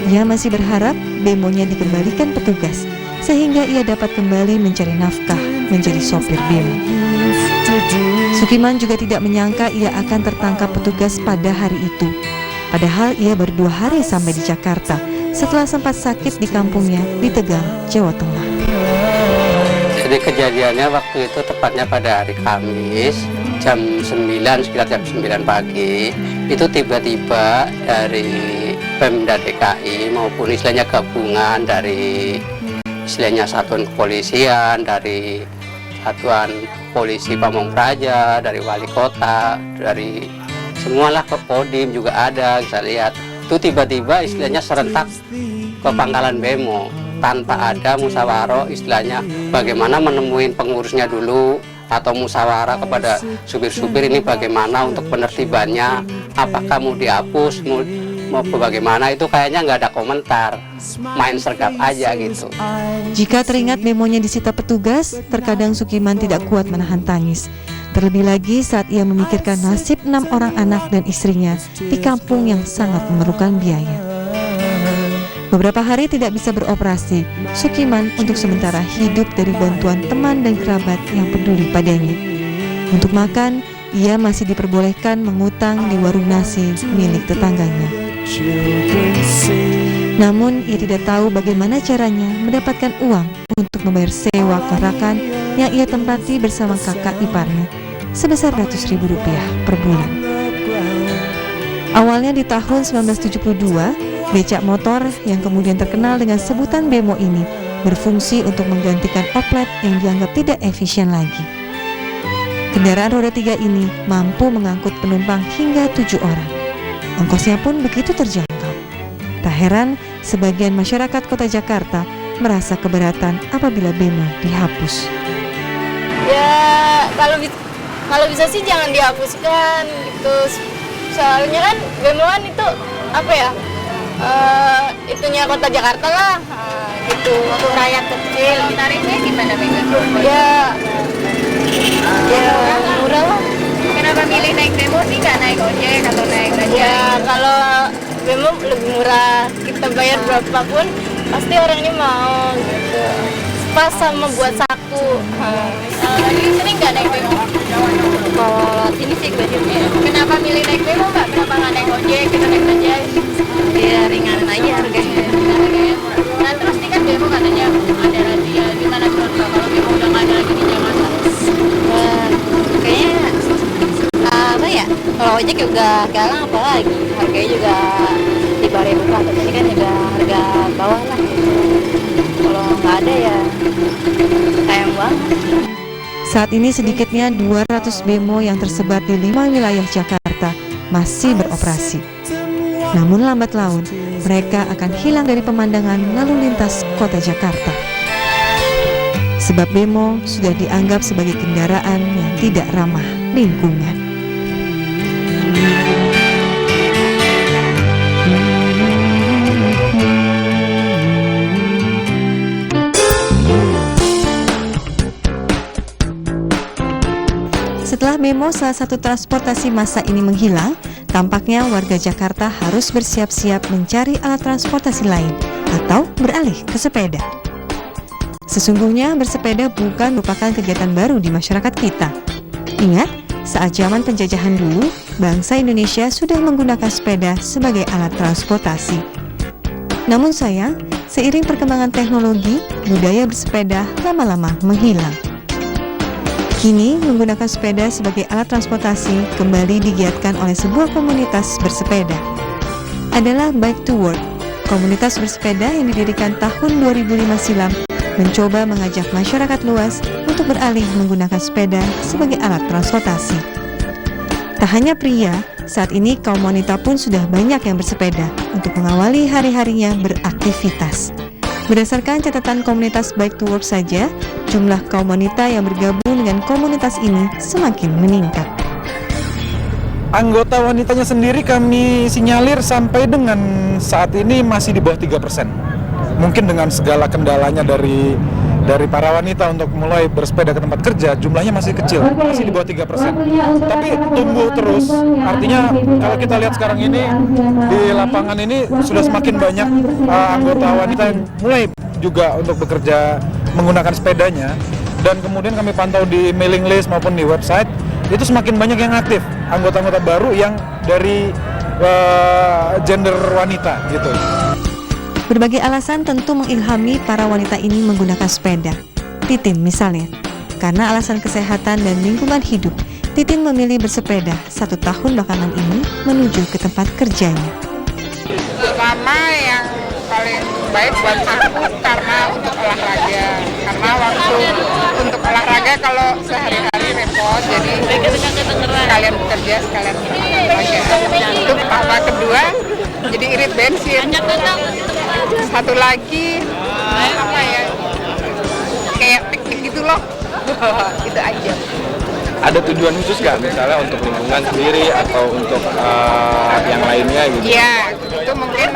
Ia masih berharap bemonya dikembalikan petugas, sehingga ia dapat kembali mencari nafkah menjadi sopir bemo. Sukiman juga tidak menyangka ia akan tertangkap petugas pada hari itu. Padahal ia baru 2 hari sampai di Jakarta setelah sempat sakit di kampungnya di Tegal, Jawa Tengah. Jadi kejadiannya waktu itu tepatnya pada hari Kamis jam 9, sekitar jam 9 pagi. Itu tiba-tiba dari Pemda DKI maupun istilahnya gabungan dari istilahnya satuan kepolisian, dari satuan polisi Pamong Praja, dari wali kota, dari semualah ke Kodim juga ada, bisa lihat. Itu tiba-tiba istilahnya serentak ke pangkalan bemo tanpa ada musyawarah, istilahnya bagaimana menemuin pengurusnya dulu atau musyawarah kepada supir-supir ini bagaimana untuk penertibannya, apakah mau dihapus, mau bagaimana, itu kayaknya nggak ada komentar, main sergap aja gitu. Jika teringat bemonya disita petugas, terkadang Sukiman tidak kuat menahan tangis. Terlebih lagi saat ia memikirkan nasib 6 orang anak dan istrinya di kampung yang sangat memerlukan biaya. Beberapa hari tidak bisa beroperasi, Sukiman untuk sementara hidup dari bantuan teman dan kerabat yang peduli padanya. Untuk makan, ia masih diperbolehkan mengutang di warung nasi milik tetangganya. Namun, ia tidak tahu bagaimana caranya mendapatkan uang untuk membayar sewa kontrakan yang ia tempati bersama kakak iparnya sebesar Rp100.000 per bulan. Awalnya di tahun 1972, becak motor yang kemudian terkenal dengan sebutan bemo ini berfungsi untuk menggantikan oplet yang dianggap tidak efisien lagi. Kendaraan roda 3 ini mampu mengangkut penumpang hingga 7 orang. Ongkosnya pun begitu terjangkau. Tak heran, sebagian masyarakat kota Jakarta merasa keberatan apabila bemo dihapus. Ya, kalau bisa sih jangan dihapuskan gitu. Soalnya kan bemoan itu apa ya? Itunya kota Jakarta lah, gitu, untuk rakyat kecil. Tarifnya gimana, Mega? Ya murah lah. Kenapa milih naik bemo sih, nggak naik ojek atau naik bajaj? Ya kalau bemo lebih murah, kita bayar berapapun pasti orangnya mau gitu. Pas sama buat saku. Jadi sering nggak naik bemo? Kalau sini sih budgetnya. Kenapa milih naik bemo, Mbak? Kenapa nggak naik ojek, kita naik bajaj? Ya ringan aja harganya. Nah terus ini kan bemo katanya ada razia, gimana menurut Mbak kalau bemo udah nggak ada lagi di Jakarta? Kayaknya apa ya? Kalau ojek juga galang apalagi, harganya juga di bawah Rp1.000 lah. Ini kan juga harga bawah lah. Kalau nggak ada ya sayang banget. Saat ini sedikitnya 200 bemo yang tersebar di 5 wilayah Jakarta masih beroperasi. Namun lambat laun, mereka akan hilang dari pemandangan lalu lintas kota Jakarta. Sebab bemo sudah dianggap sebagai kendaraan yang tidak ramah lingkungan. Setelah bemo salah satu transportasi massa ini menghilang, tampaknya warga Jakarta harus bersiap-siap mencari alat transportasi lain atau beralih ke sepeda. Sesungguhnya bersepeda bukan merupakan kegiatan baru di masyarakat kita. Ingat, saat zaman penjajahan dulu, bangsa Indonesia sudah menggunakan sepeda sebagai alat transportasi. Namun sayang, seiring perkembangan teknologi, budaya bersepeda lama-lama menghilang. Kini, menggunakan sepeda sebagai alat transportasi kembali digiatkan oleh sebuah komunitas bersepeda. Adalah Bike to Work, komunitas bersepeda yang didirikan tahun 2005 silam, mencoba mengajak masyarakat luas untuk beralih menggunakan sepeda sebagai alat transportasi. Tak hanya pria, saat ini kaum wanita pun sudah banyak yang bersepeda untuk mengawali hari-harinya beraktivitas. Berdasarkan catatan komunitas Bike to Work saja, jumlah kaum wanita yang bergabung dengan komunitas ini semakin meningkat. Anggota wanitanya sendiri kami sinyalir sampai dengan saat ini masih di bawah 3%. Mungkin dengan segala kendalanya dari dari para wanita untuk mulai bersepeda ke tempat kerja jumlahnya masih kecil, masih di bawah 3%. Tapi tumbuh terus, artinya kalau kita lihat sekarang ini di lapangan ini sudah semakin banyak anggota wanita yang mulai juga untuk bekerja menggunakan sepedanya. Dan kemudian kami pantau di mailing list maupun di website, itu semakin banyak yang aktif, anggota-anggota baru yang dari gender wanita gitu. Berbagai alasan tentu mengilhami para wanita ini menggunakan sepeda. Titin misalnya, karena alasan kesehatan dan lingkungan hidup, Titin memilih bersepeda 1 tahun belakangan ini menuju ke tempat kerjanya. Pertama yang paling baik buat aku karena untuk olahraga. Karena waktu untuk olahraga kalau sehari-hari repot, jadi sekalian bekerja, sekalian olahraga. Itu pertama. Kedua, jadi irit bensin. Satu lagi, apa ya, kayak piknik gitu loh. Itu aja. Ada tujuan khusus nggak, misalnya untuk lingkungan sendiri atau untuk yang lainnya gitu? Iya, itu mungkin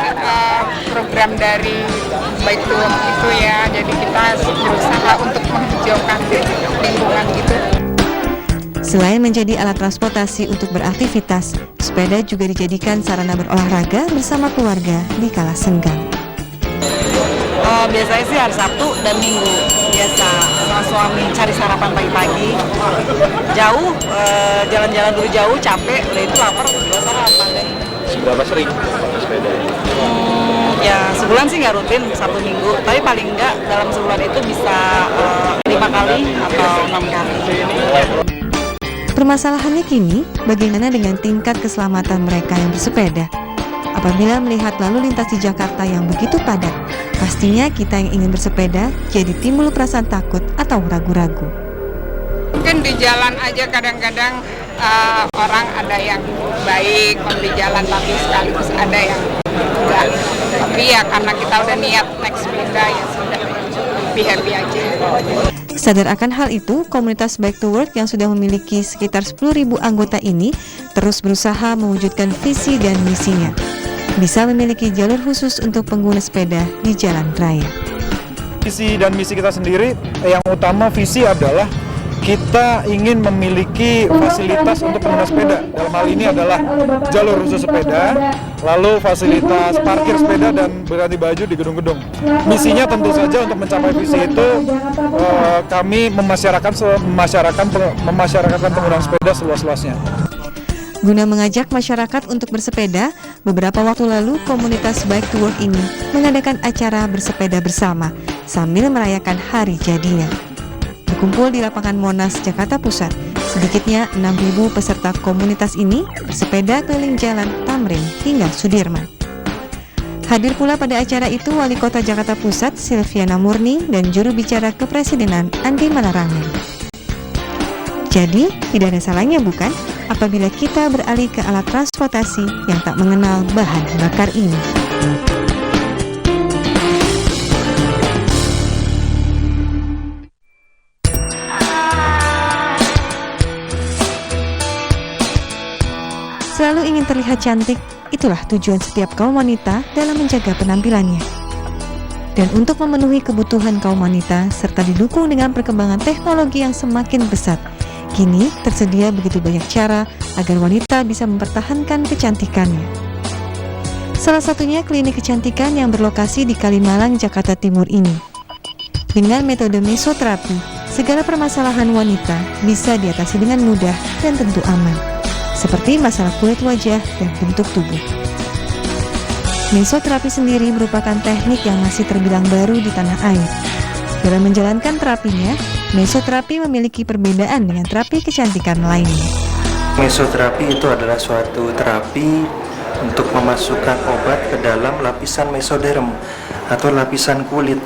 program dari Bike to Work itu ya, jadi kita berusaha untuk menghijaukan lingkungan gitu. Selain menjadi alat transportasi untuk beraktivitas, sepeda juga dijadikan sarana berolahraga bersama keluarga di kala senggang. Biasanya sih hari Sabtu dan Minggu, biasa sama suami cari sarapan pagi-pagi, jauh, jalan-jalan dulu jauh, capek, udah itu lapar, udah sarapan deh. Seberapa sering pakai sepeda? Ya sebulan sih nggak rutin, Sabtu Minggu, tapi paling nggak dalam sebulan itu bisa 5 kali atau 6 kali. Permasalahannya kini, bagaimana dengan tingkat keselamatan mereka yang bersepeda? Apabila melihat lalu lintas di Jakarta yang begitu padat, pastinya kita yang ingin bersepeda jadi timbul perasaan takut atau ragu-ragu. Mungkin di jalan aja kadang-kadang orang ada yang baik di jalan, tapi sekaligus ada yang enggak. Tapi ya karena kita udah niat naik sepeda, ya sudah, happy aja. Sadar akan hal itu, komunitas Bike to Work yang sudah memiliki sekitar 10.000 anggota ini terus berusaha mewujudkan visi dan misinya. Bisa memiliki jalur khusus untuk pengguna sepeda di jalan raya. Visi dan misi kita sendiri, yang utama visi adalah kita ingin memiliki fasilitas untuk pengguna sepeda. Dalam hal ini adalah jalur khusus sepeda, lalu fasilitas parkir sepeda dan berganti baju di gedung-gedung. Misinya tentu saja untuk mencapai visi itu, kami memasyarakatkan penggunaan sepeda seluas-luasnya. Guna mengajak masyarakat untuk bersepeda, beberapa waktu lalu komunitas Bike to Work ini mengadakan acara bersepeda bersama sambil merayakan hari jadinya. Berkumpul di lapangan Monas, Jakarta Pusat, sedikitnya 6.000 peserta komunitas ini bersepeda keliling jalan Tamrin hingga Sudirman. Hadir pula pada acara itu Wali Kota Jakarta Pusat Silviana Murni dan juru bicara kepresidenan Andi Malarangen. Jadi, tidak ada salahnya bukan apabila kita beralih ke alat transportasi yang tak mengenal bahan bakar ini. Selalu ingin terlihat cantik, itulah tujuan setiap kaum wanita dalam menjaga penampilannya. Dan untuk memenuhi kebutuhan kaum wanita serta didukung dengan perkembangan teknologi yang semakin pesat, kini tersedia begitu banyak cara agar wanita bisa mempertahankan kecantikannya. Salah satunya klinik kecantikan yang berlokasi di Kalimalang, Jakarta Timur ini. Dengan metode mesoterapi, segala permasalahan wanita bisa diatasi dengan mudah dan tentu aman, seperti masalah kulit wajah dan bentuk tubuh. Mesoterapi sendiri merupakan teknik yang masih terbilang baru di tanah air. Dalam menjalankan terapinya, mesoterapi memiliki perbedaan dengan terapi kecantikan lainnya. Mesoterapi itu adalah suatu terapi untuk memasukkan obat ke dalam lapisan mesoderm atau lapisan kulit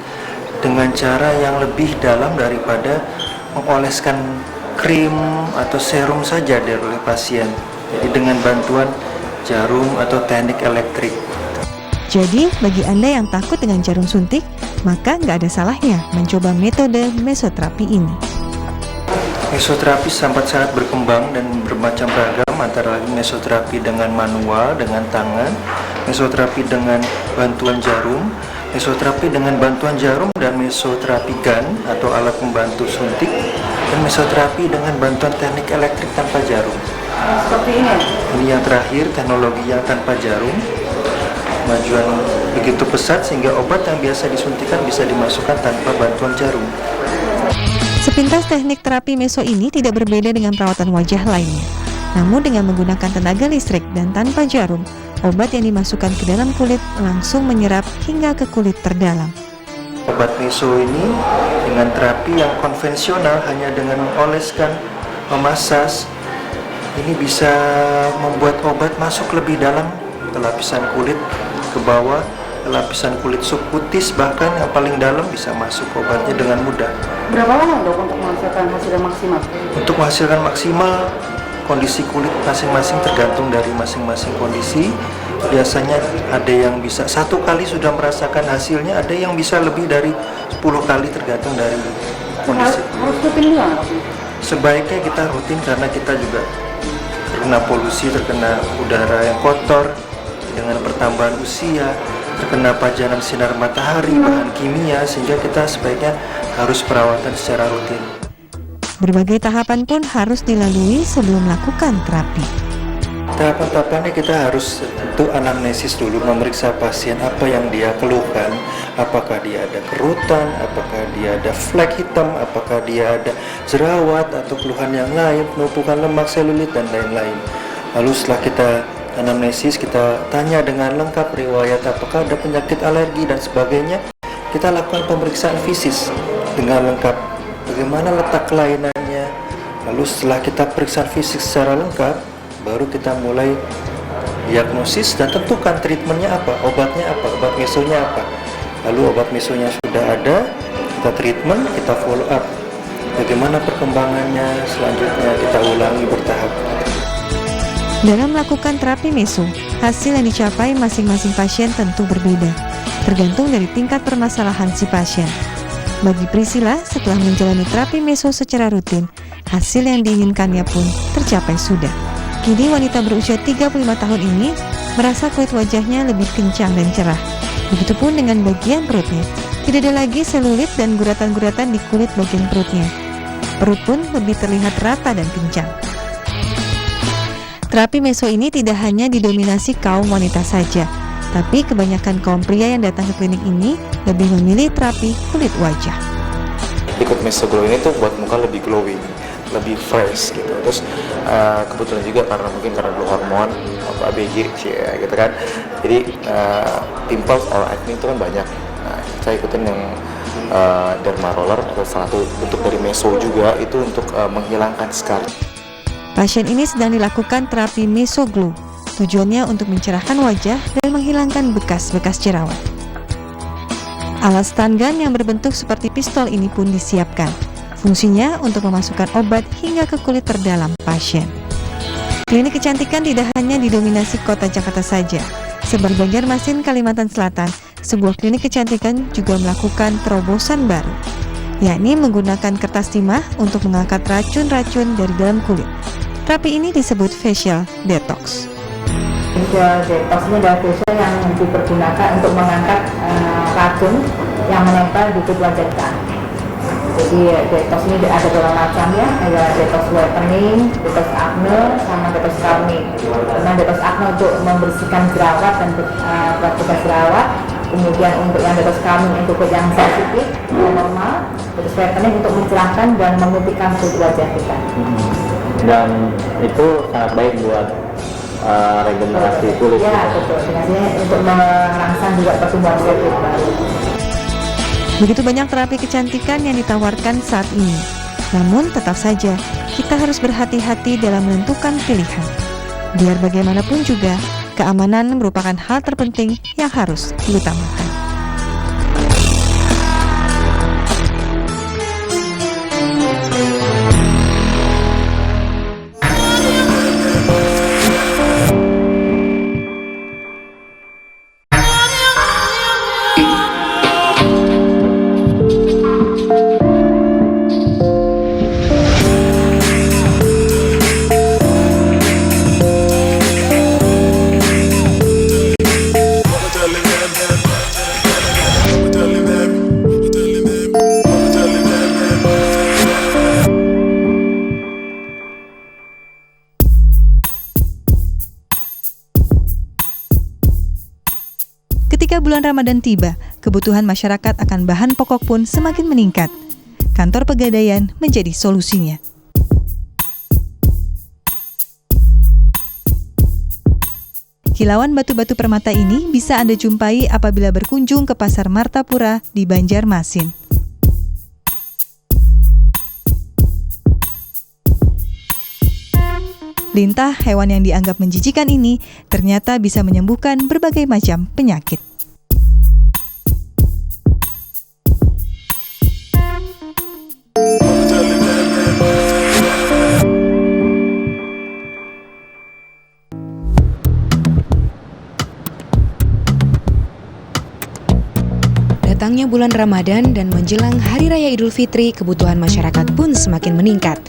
dengan cara yang lebih dalam daripada mengoleskan krim atau serum saja dari pasien. Jadi dengan bantuan jarum atau teknik elektrik. Jadi, bagi Anda yang takut dengan jarum suntik, maka nggak ada salahnya mencoba metode mesoterapi ini. Mesoterapi sangat berkembang dan bermacam ragam, antara lain mesoterapi dengan manual, dengan tangan, mesoterapi dengan bantuan jarum, mesoterapi dengan bantuan jarum dan mesoterapi gun atau alat pembantu suntik, dan mesoterapi dengan bantuan teknik elektrik tanpa jarum. Seperti ini. Ini yang terakhir, teknologi yang tanpa jarum. Kemajuan begitu pesat sehingga obat yang biasa disuntikan bisa dimasukkan tanpa bantuan jarum. Sepintas teknik terapi meso ini tidak berbeda dengan perawatan wajah lainnya. Namun dengan menggunakan tenaga listrik dan tanpa jarum, obat yang dimasukkan ke dalam kulit langsung menyerap hingga ke kulit terdalam. Obat meso ini dengan terapi yang konvensional hanya dengan mengoleskan, memasas, ini bisa membuat obat masuk lebih dalam ke lapisan kulit, ke bawah, ke lapisan kulit subkutis, bahkan yang paling dalam bisa masuk obatnya dengan mudah. Berapa lama dok untuk menghasilkan hasil yang maksimal? Untuk menghasilkan maksimal, kondisi kulit masing-masing tergantung dari masing-masing kondisi. Biasanya ada yang bisa 1 kali sudah merasakan hasilnya, ada yang bisa lebih dari 10 kali tergantung dari kondisi. Harus rutin juga? Sebaiknya kita rutin karena kita juga terkena polusi, terkena udara yang kotor, dengan pertambahan usia, terkena pajanan sinar matahari, bahan kimia, sehingga kita sebaiknya harus perawatan secara rutin. Berbagai tahapan pun harus dilalui sebelum melakukan terapi. Tahapan-tahapannya kita harus tentu anamnesis dulu, memeriksa pasien apa yang dia keluhkan, apakah dia ada kerutan, apakah dia ada flek hitam, apakah dia ada jerawat atau keluhan yang lain, penumpukan lemak, selulit, dan lain-lain. Lalu setelah kita anamnesis, kita tanya dengan lengkap riwayat apakah ada penyakit alergi dan sebagainya. Kita lakukan pemeriksaan fisis dengan lengkap, bagaimana letak kelainannya. Lalu setelah kita periksa fisik secara lengkap, baru kita mulai diagnosis dan tentukan treatmentnya apa, obatnya apa, obat mesonya apa. Lalu obat mesonya sudah ada, kita treatment, kita follow up. Bagaimana perkembangannya selanjutnya kita ulangi bertahap. Dalam melakukan terapi meso, hasil yang dicapai masing-masing pasien tentu berbeda, tergantung dari tingkat permasalahan si pasien. Bagi Priscilla, setelah menjalani terapi meso secara rutin, hasil yang diinginkannya pun tercapai sudah. Kini wanita berusia 35 tahun ini merasa kulit wajahnya lebih kencang dan cerah. Begitupun dengan bagian perutnya. Tidak ada lagi selulit dan guratan-guratan di kulit bagian perutnya. Perut pun lebih terlihat rata dan kencang. Terapi meso ini tidak hanya didominasi kaum wanita saja, tapi kebanyakan kaum pria yang datang ke klinik ini lebih memilih terapi kulit wajah. Ikut Meso Glow ini tuh buat muka lebih glowing, lebih fresh gitu. Terus kebetulan juga karena mungkin karena dulu hormon ABG gitu kan, jadi pimples or acne itu kan banyak. Nah, saya ikutin yang derma roller atau salah satu bentuk dari Meso juga itu untuk menghilangkan scar. Pasien ini sedang dilakukan terapi Meso Glow. Tujuannya untuk mencerahkan wajah dan menghilangkan bekas-bekas jerawat. Alat stun gun yang berbentuk seperti pistol ini pun disiapkan. Fungsinya untuk memasukkan obat hingga ke kulit terdalam pasien. Klinik kecantikan tidak hanya didominasi kota Jakarta saja. Sebab Banjarmasin, Kalimantan Selatan, sebuah klinik kecantikan juga melakukan terobosan baru, yakni menggunakan kertas timah untuk mengangkat racun-racun dari dalam kulit. Terapi ini disebut facial detox. Facial detox ini adalah facial yang dipergunakan untuk mengangkat racun yang menempel di kulit wajah kita. Jadi detox ini ada dua macam ya, ada detox whitening, detox acne, sama detox calming. Karena detox acne untuk membersihkan jerawat dan bekas jerawat, kemudian untuk yang detox calming untuk kulit yang sensitif, yang normal, detox whitening untuk mencerahkan dan memutihkan kulit wajah kita. Dan itu sangat baik buat regenerasi kulit. Ya betul, untuk merangsang juga pertumbuhan sel kulit baru. Begitu banyak terapi kecantikan yang ditawarkan saat ini. Namun tetap saja kita harus berhati-hati dalam menentukan pilihan. Biar bagaimanapun juga, keamanan merupakan hal terpenting yang harus diutamakan. bulan Ramadan tiba, kebutuhan masyarakat akan bahan pokok pun semakin meningkat. Kantor Pegadaian menjadi solusinya. Kilauan batu-batu permata ini bisa Anda jumpai apabila berkunjung ke Pasar Martapura di Banjarmasin. Lintah hewan yang dianggap menjijikan ini ternyata bisa menyembuhkan berbagai macam penyakit. Datangnya bulan Ramadan dan menjelang Hari Raya Idul Fitri, kebutuhan masyarakat pun semakin meningkat.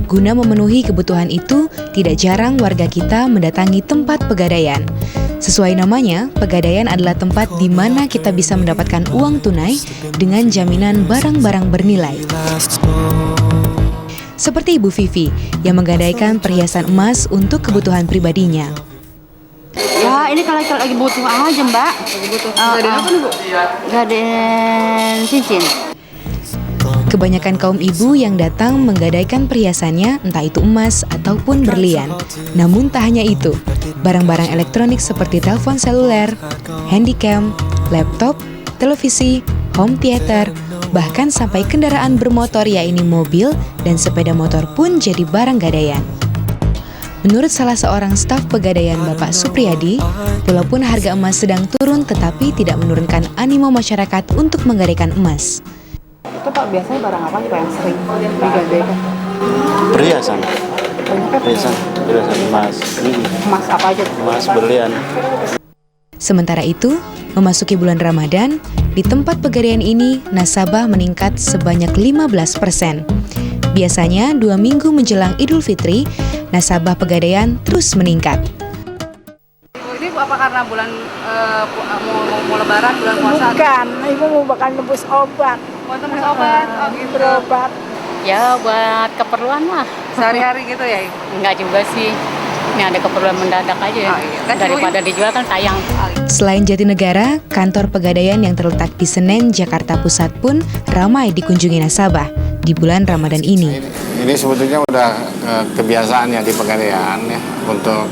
Guna memenuhi kebutuhan itu, tidak jarang warga kita mendatangi tempat pegadaian. Sesuai namanya, pegadaian adalah tempat di mana kita bisa mendapatkan uang tunai dengan jaminan barang-barang bernilai. Seperti Ibu Vivi yang menggadaikan perhiasan emas untuk kebutuhan pribadinya. Ya, ini kalau lagi butuh aja, Mbak. Butuh. Gadein apa nih, Bu? Gadein cincin. Kebanyakan kaum ibu yang datang menggadaikan perhiasannya, entah itu emas ataupun berlian. Namun tak hanya itu, barang-barang elektronik seperti telepon seluler, handycam, laptop, televisi, home theater, bahkan sampai kendaraan bermotor yaitu mobil dan sepeda motor pun jadi barang gadaian. Menurut salah seorang staf pegadaian Bapak Supriyadi, walaupun harga emas sedang turun tetapi tidak menurunkan animo masyarakat untuk menggadaikan emas. Itu Pak, biasanya barang apa Pak yang sering digadaikan? Perhiasan. Perhiasan emas. Emas apa aja? Emas, berlian. Sementara itu, memasuki bulan Ramadan, di tempat pegadaian ini nasabah meningkat sebanyak 15%. Biasanya 2 minggu menjelang Idul Fitri, nasabah pegadaian terus meningkat. Ini apa karena bulan mau lebaran, bulan puasa? Bukan, Ibu mau bakal nebus obat. Mau tembus obat? Oh gitu. Berobat. Ya, buat keperluan lah. Sehari-hari gitu ya, Ibu? Enggak juga sih. Ini ada keperluan mendadak aja ya. Daripada dijual kan sayang. Selain Jatinegara, kantor pegadaian yang terletak di Senen, Jakarta Pusat pun ramai dikunjungi nasabah di bulan Ramadan ini. Ini sebetulnya udah kebiasaan ya di pegadaian ya, untuk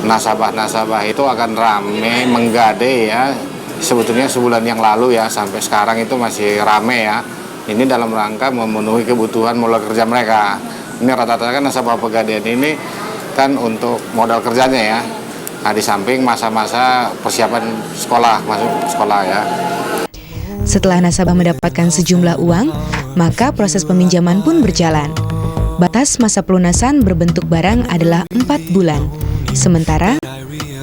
nasabah-nasabah itu akan rame menggadai ya. Sebetulnya sebulan yang lalu ya sampai sekarang itu masih rame ya. Ini dalam rangka memenuhi kebutuhan modal kerja mereka. Ini rata-rata kan nasabah pegadaian ini kan untuk modal kerjanya ya. Nah, di samping masa-masa persiapan sekolah, masuk sekolah ya. Setelah nasabah mendapatkan sejumlah uang, maka proses peminjaman pun berjalan. Batas masa pelunasan berbentuk barang adalah 4 bulan. Sementara,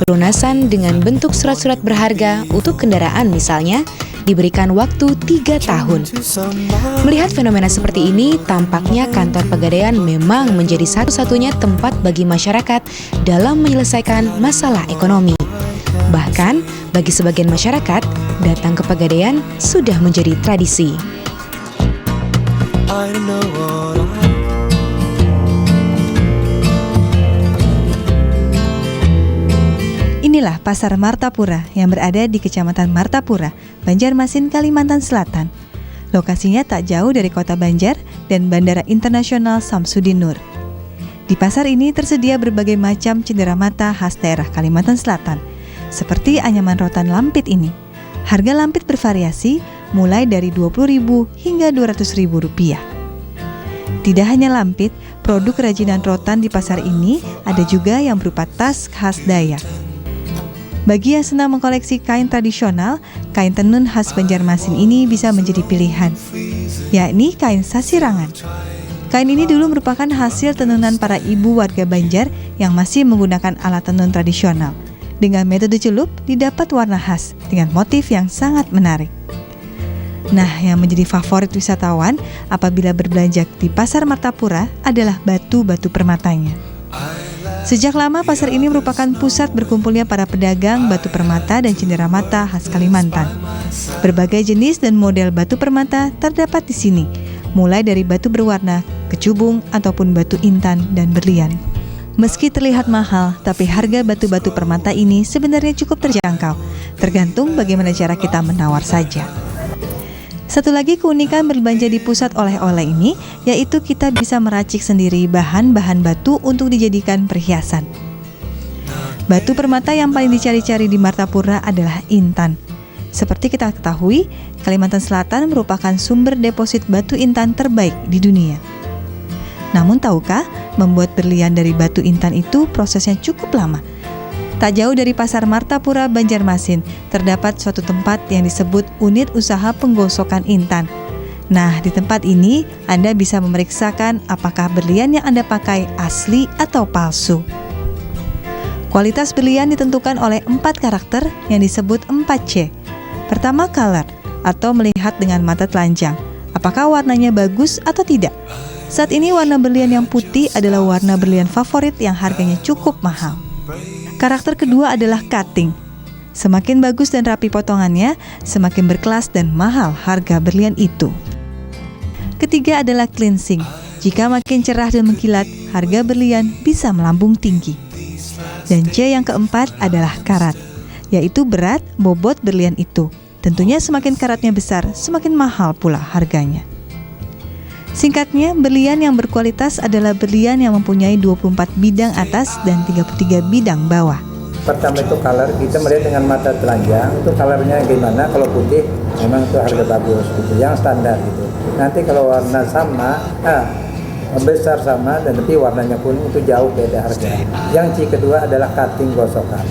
pelunasan dengan bentuk surat-surat berharga untuk kendaraan misalnya, diberikan waktu 3 tahun. Melihat fenomena seperti ini, tampaknya kantor pegadaian memang menjadi satu-satunya tempat bagi masyarakat dalam menyelesaikan masalah ekonomi. Bahkan, bagi sebagian masyarakat, datang ke pegadaian sudah menjadi tradisi. Inilah Pasar Martapura yang berada di Kecamatan Martapura, Banjarmasin, Kalimantan Selatan. Lokasinya tak jauh dari Kota Banjar dan Bandara Internasional Samsudin Nur. Di pasar ini tersedia berbagai macam cenderamata khas daerah Kalimantan Selatan, seperti anyaman rotan lampit ini. Harga lampit bervariasi mulai dari Rp20.000 hingga Rp200.000. Tidak hanya lampit, produk kerajinan rotan di pasar ini ada juga yang berupa tas khas Dayak. Bagi yang senang mengkoleksi kain tradisional, kain tenun khas Banjarmasin ini bisa menjadi pilihan, yakni kain sasirangan. Kain ini dulu merupakan hasil tenunan para ibu warga Banjar yang masih menggunakan alat tenun tradisional. Dengan metode celup, didapat warna khas dengan motif yang sangat menarik. Nah, yang menjadi favorit wisatawan apabila berbelanja di Pasar Martapura adalah batu-batu permatanya. Sejak lama pasar ini merupakan pusat berkumpulnya para pedagang batu permata dan cenderamata khas Kalimantan. Berbagai jenis dan model batu permata terdapat di sini, mulai dari batu berwarna, kecubung, ataupun batu intan dan berlian. Meski terlihat mahal, tapi harga batu-batu permata ini sebenarnya cukup terjangkau, tergantung bagaimana cara kita menawar saja. Satu lagi keunikan berbelanja di pusat oleh-oleh ini, yaitu kita bisa meracik sendiri bahan-bahan batu untuk dijadikan perhiasan. Batu permata yang paling dicari-cari di Martapura adalah intan. Seperti kita ketahui, Kalimantan Selatan merupakan sumber deposit batu intan terbaik di dunia. Namun tahukah, membuat berlian dari batu intan itu prosesnya cukup lama. Tak jauh dari Pasar Martapura, Banjarmasin, terdapat suatu tempat yang disebut Unit Usaha Penggosokan Intan. Nah, di tempat ini Anda bisa memeriksakan apakah berlian yang Anda pakai asli atau palsu. Kualitas berlian ditentukan oleh 4 karakter yang disebut 4C. Pertama, color, atau melihat dengan mata telanjang. Apakah warnanya bagus atau tidak? Saat ini warna berlian yang putih adalah warna berlian favorit yang harganya cukup mahal. Karakter kedua adalah cutting. Semakin bagus dan rapi potongannya, semakin berkelas dan mahal harga berlian itu. Ketiga adalah cleansing. Jika makin cerah dan mengkilat, harga berlian bisa melambung tinggi. Dan C yang keempat adalah karat, yaitu berat bobot berlian itu. Tentunya semakin karatnya besar, semakin mahal pula harganya. Singkatnya, berlian yang berkualitas adalah berlian yang mempunyai 24 bidang atas dan 33 bidang bawah. Pertama itu color, kita melihat dengan mata telanjang, itu colornya gimana, kalau putih memang itu harga bagus gitu, yang standar gitu. Nanti kalau warna sama, besar sama, dan tapi warnanya pun itu jauh beda harga. Yang C kedua adalah cutting gosokan,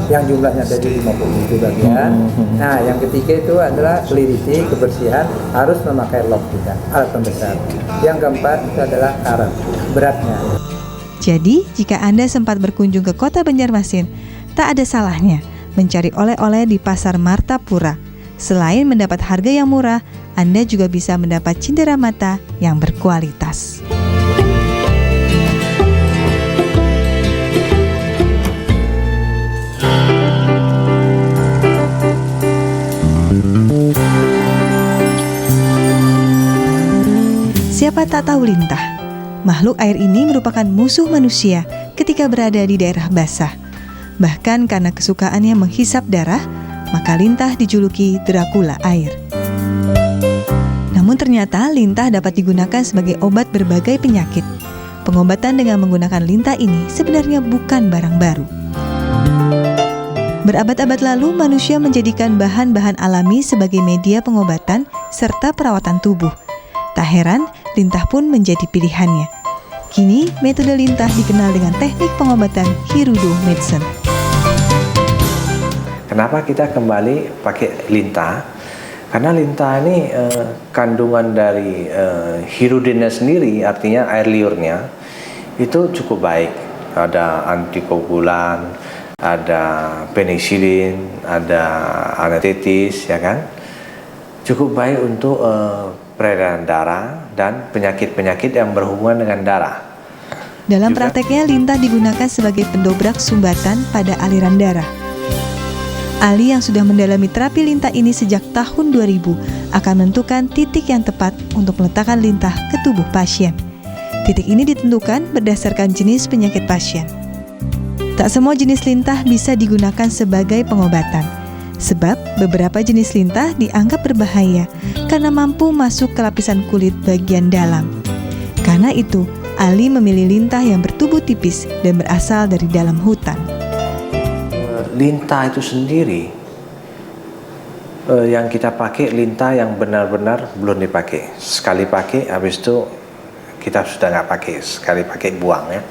yang jumlahnya tadi 57 bagian. Nah, yang ketiga itu adalah clarity, kebersihan, harus memakai lock juga, alat pembesar. Yang keempat itu adalah karat, beratnya. Jadi, jika Anda sempat berkunjung ke kota Banjarmasin, tak ada salahnya mencari oleh-oleh di Pasar Martapura. Selain mendapat harga yang murah, Anda juga bisa mendapat cindera mata yang berkualitas. Siapa tak tahu lintah? Makhluk air ini merupakan musuh manusia ketika berada di daerah basah. Bahkan karena kesukaannya menghisap darah, maka lintah dijuluki Dracula air. Namun ternyata lintah dapat digunakan sebagai obat berbagai penyakit. Pengobatan dengan menggunakan lintah ini sebenarnya bukan barang baru. Berabad-abad lalu manusia menjadikan bahan-bahan alami sebagai media pengobatan serta perawatan tubuh. Tak heran, lintah pun menjadi pilihannya. Kini, metode lintah dikenal dengan teknik pengobatan Hirudo Medicine. Kenapa kita kembali pakai lintah? Karena lintah ini kandungan dari hirudinnya sendiri, artinya air liurnya, itu cukup baik. Ada antikoagulan, ada penisilin, ada anestetis, ya kan? Cukup baik untuk peredaran darah dan penyakit-penyakit yang berhubungan dengan darah. Dalam prakteknya, lintah digunakan sebagai pendobrak sumbatan pada aliran darah. Ahli yang sudah mendalami terapi lintah ini sejak tahun 2000 akan menentukan titik yang tepat untuk meletakkan lintah ke tubuh pasien. Titik ini ditentukan berdasarkan jenis penyakit pasien. Tak semua jenis lintah bisa digunakan sebagai pengobatan. Sebab beberapa jenis lintah dianggap berbahaya karena mampu masuk ke lapisan kulit bagian dalam. Karena itu, Ali memilih lintah yang bertubuh tipis dan berasal dari dalam hutan. Lintah itu sendiri, yang kita pakai lintah yang benar-benar belum dipakai. Sekali pakai, habis itu kita sudah nggak pakai. Sekali pakai buang ya.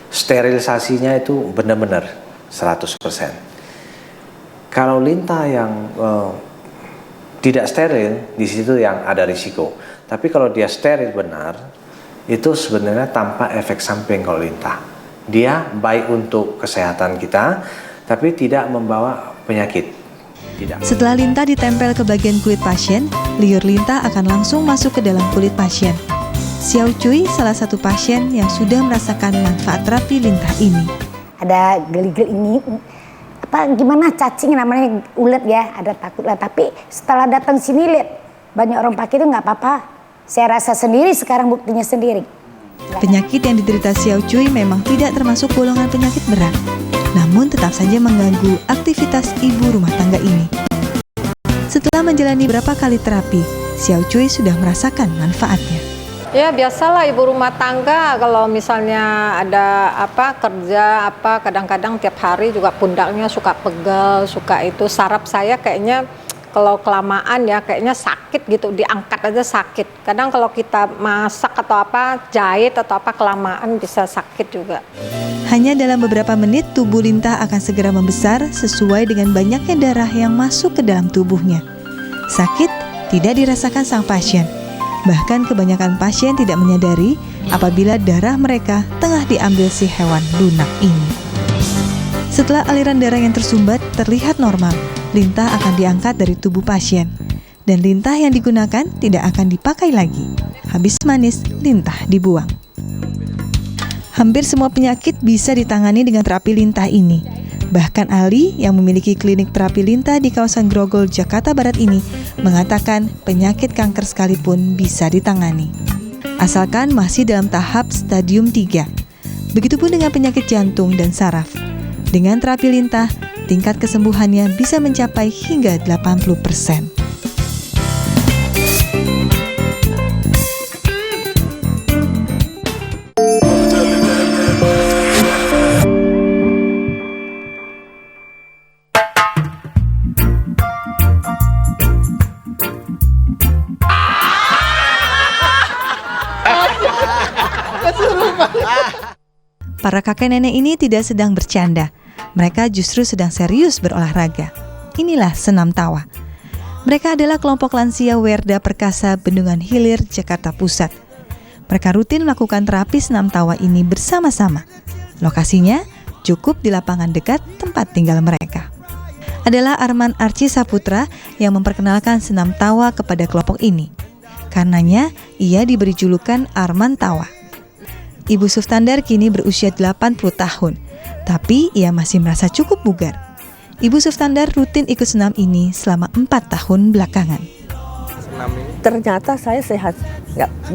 Sterilisasinya itu benar-benar 100%. Kalau lintah yang tidak steril, di situ yang ada risiko. Tapi kalau dia steril benar, itu sebenarnya tanpa efek samping kalau lintah. Dia baik untuk kesehatan kita, tapi tidak membawa penyakit. Tidak. Setelah lintah ditempel ke bagian kulit pasien, liur lintah akan langsung masuk ke dalam kulit pasien. Xiao Cui salah satu pasien yang sudah merasakan manfaat terapi lintah ini. Ada geli-geli ini. Gimana cacing namanya ulet ya, ada takut lah, tapi setelah datang sini lihat banyak orang pakai itu nggak apa-apa. Saya rasa sendiri sekarang buktinya sendiri. Penyakit yang diderita Xiao Cui memang tidak termasuk golongan penyakit berat, namun tetap saja mengganggu aktivitas ibu rumah tangga ini. Setelah menjalani beberapa kali terapi, Xiao Cui sudah merasakan manfaatnya. Ya biasalah ibu rumah tangga, kalau misalnya ada kerja kadang-kadang tiap hari juga pundaknya suka pegal, suka itu saraf saya kayaknya kalau kelamaan ya kayaknya sakit gitu, diangkat aja sakit. Kadang kalau kita masak atau jahit atau kelamaan bisa sakit juga. Hanya dalam beberapa menit tubuh Lintah akan segera membesar sesuai dengan banyaknya darah yang masuk ke dalam tubuhnya. Sakit tidak dirasakan sang pasien. Bahkan kebanyakan pasien tidak menyadari apabila darah mereka tengah diambil si hewan lunak ini. Setelah aliran darah yang tersumbat terlihat normal, lintah akan diangkat dari tubuh pasien. Dan lintah yang digunakan tidak akan dipakai lagi. Habis manis, lintah dibuang. Hampir semua penyakit bisa ditangani dengan terapi lintah ini. Bahkan Ali yang memiliki klinik terapi lintah di kawasan Grogol, Jakarta Barat ini mengatakan penyakit kanker sekalipun bisa ditangani. Asalkan masih dalam tahap stadium 3. Begitupun dengan penyakit jantung dan saraf. Dengan terapi lintah, tingkat kesembuhannya bisa mencapai hingga 80%. Para kakek nenek ini tidak sedang bercanda. Mereka justru sedang serius berolahraga. Inilah senam tawa. Mereka adalah kelompok lansia Werda Perkasa Bendungan Hilir, Jakarta Pusat. Mereka rutin melakukan terapi senam tawa ini bersama-sama. Lokasinya cukup di lapangan dekat tempat tinggal mereka. Adalah Arman Arci Saputra yang memperkenalkan senam tawa kepada kelompok ini. Karenanya, ia diberi julukan Arman Tawa. Ibu Suftandar kini berusia 80 tahun, tapi ia masih merasa cukup bugar. Ibu Suftandar rutin ikut senam ini selama 4 tahun belakangan. Ternyata saya sehat,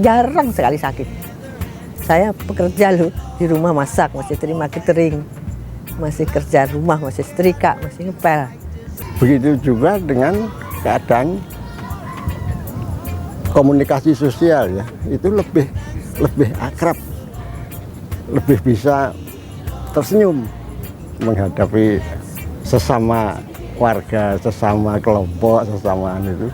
jarang sekali sakit. Saya pekerja loh, di rumah masak, masih terima catering, masih kerja rumah, masih setrika, masih ngepel. Begitu juga dengan keadaan komunikasi sosial ya, itu lebih akrab. Lebih bisa tersenyum menghadapi sesama warga, sesama kelompok, sesama itu.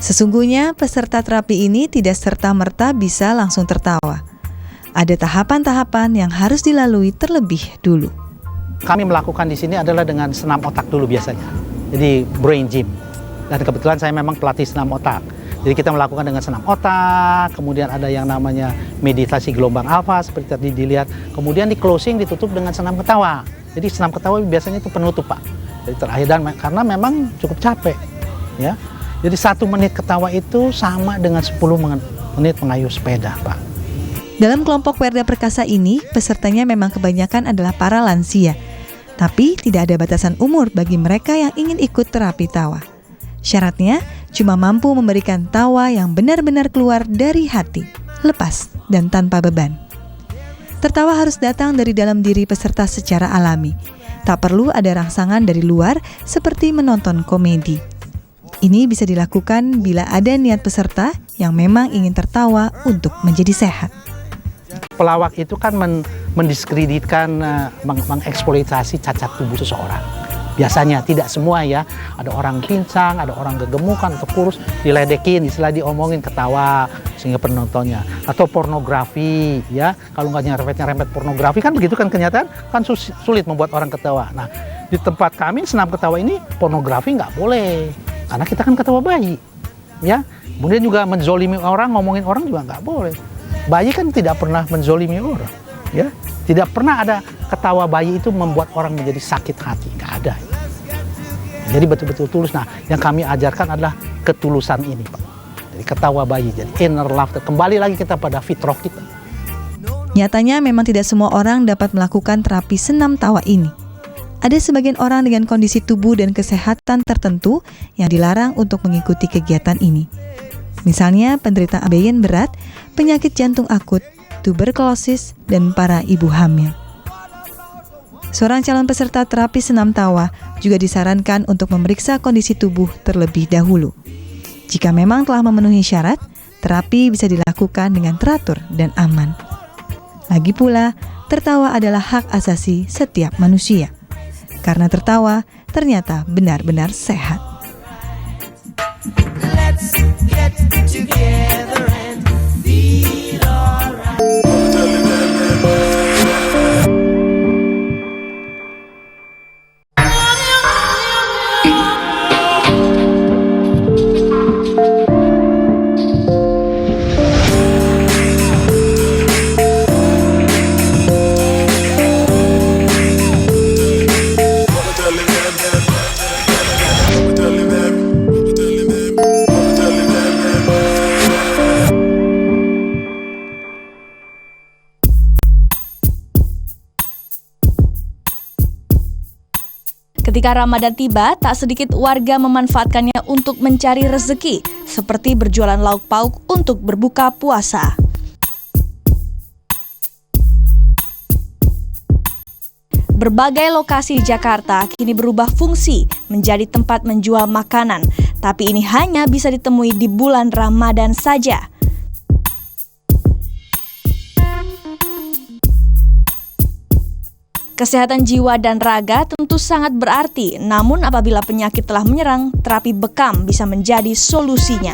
Sesungguhnya peserta terapi ini tidak serta-merta bisa langsung tertawa. Ada tahapan-tahapan yang harus dilalui terlebih dulu. Kami melakukan di sini adalah dengan senam otak dulu biasanya. Jadi brain gym. Dan kebetulan saya memang pelatih senam otak. Jadi kita melakukan dengan senam otak, kemudian ada yang namanya meditasi gelombang alfa seperti tadi dilihat. Kemudian di closing ditutup dengan senam ketawa. Jadi senam ketawa biasanya itu penutup Pak. Jadi terakhir dan karena memang cukup capek, ya. Jadi 1 menit ketawa itu sama dengan 10 menit mengayuh sepeda Pak. Dalam kelompok Werda Perkasa ini, pesertanya memang kebanyakan adalah para lansia. Tapi tidak ada batasan umur bagi mereka yang ingin ikut terapi tawa. Syaratnya cuma mampu memberikan tawa yang benar-benar keluar dari hati, lepas dan tanpa beban. Tertawa harus datang dari dalam diri peserta secara alami. Tak perlu ada rangsangan dari luar seperti menonton komedi. Ini bisa dilakukan bila ada niat peserta yang memang ingin tertawa untuk menjadi sehat. Pelawak itu kan mendiskreditkan, mengeksploitasi cacat tubuh seseorang. Biasanya, tidak semua ya. Ada orang pincang, ada orang gegemukan atau kurus, diledekin, istilah diomongin, ketawa sehingga penontonnya. Atau pornografi, ya. Kalau nggak nyerempet pornografi kan begitu kan kenyataan, kan sulit membuat orang ketawa. Nah, di tempat kami senam ketawa ini pornografi nggak boleh, karena kita kan ketawa bayi, ya. Kemudian juga menzolimi orang, ngomongin orang juga nggak boleh. Bayi kan tidak pernah menzolimi orang, ya. Tidak pernah ada ketawa bayi itu membuat orang menjadi sakit hati, nggak ada. Jadi betul-betul tulus. Nah, yang kami ajarkan adalah ketulusan ini, Pak. Jadi ketawa bayi, jadi inner laughter. Kembali lagi kita pada fitrah kita. Nyatanya memang tidak semua orang dapat melakukan terapi senam tawa ini. Ada sebagian orang dengan kondisi tubuh dan kesehatan tertentu yang dilarang untuk mengikuti kegiatan ini. Misalnya penderita ambeien berat, penyakit jantung akut, tuberkulosis, dan para ibu hamil. Seorang calon peserta terapi senam tawa juga disarankan untuk memeriksa kondisi tubuh terlebih dahulu. Jika memang telah memenuhi syarat, terapi bisa dilakukan dengan teratur dan aman. Lagi pula, tertawa adalah hak asasi setiap manusia. Karena tertawa ternyata benar-benar sehat. Let's get together and feel alright. Ketika Ramadan tiba, tak sedikit warga memanfaatkannya untuk mencari rezeki, seperti berjualan lauk pauk untuk berbuka puasa. Berbagai lokasi di Jakarta kini berubah fungsi menjadi tempat menjual makanan, tapi ini hanya bisa ditemui di bulan Ramadan saja. Kesehatan jiwa dan raga tentu sangat berarti, namun apabila penyakit telah menyerang, terapi bekam bisa menjadi solusinya.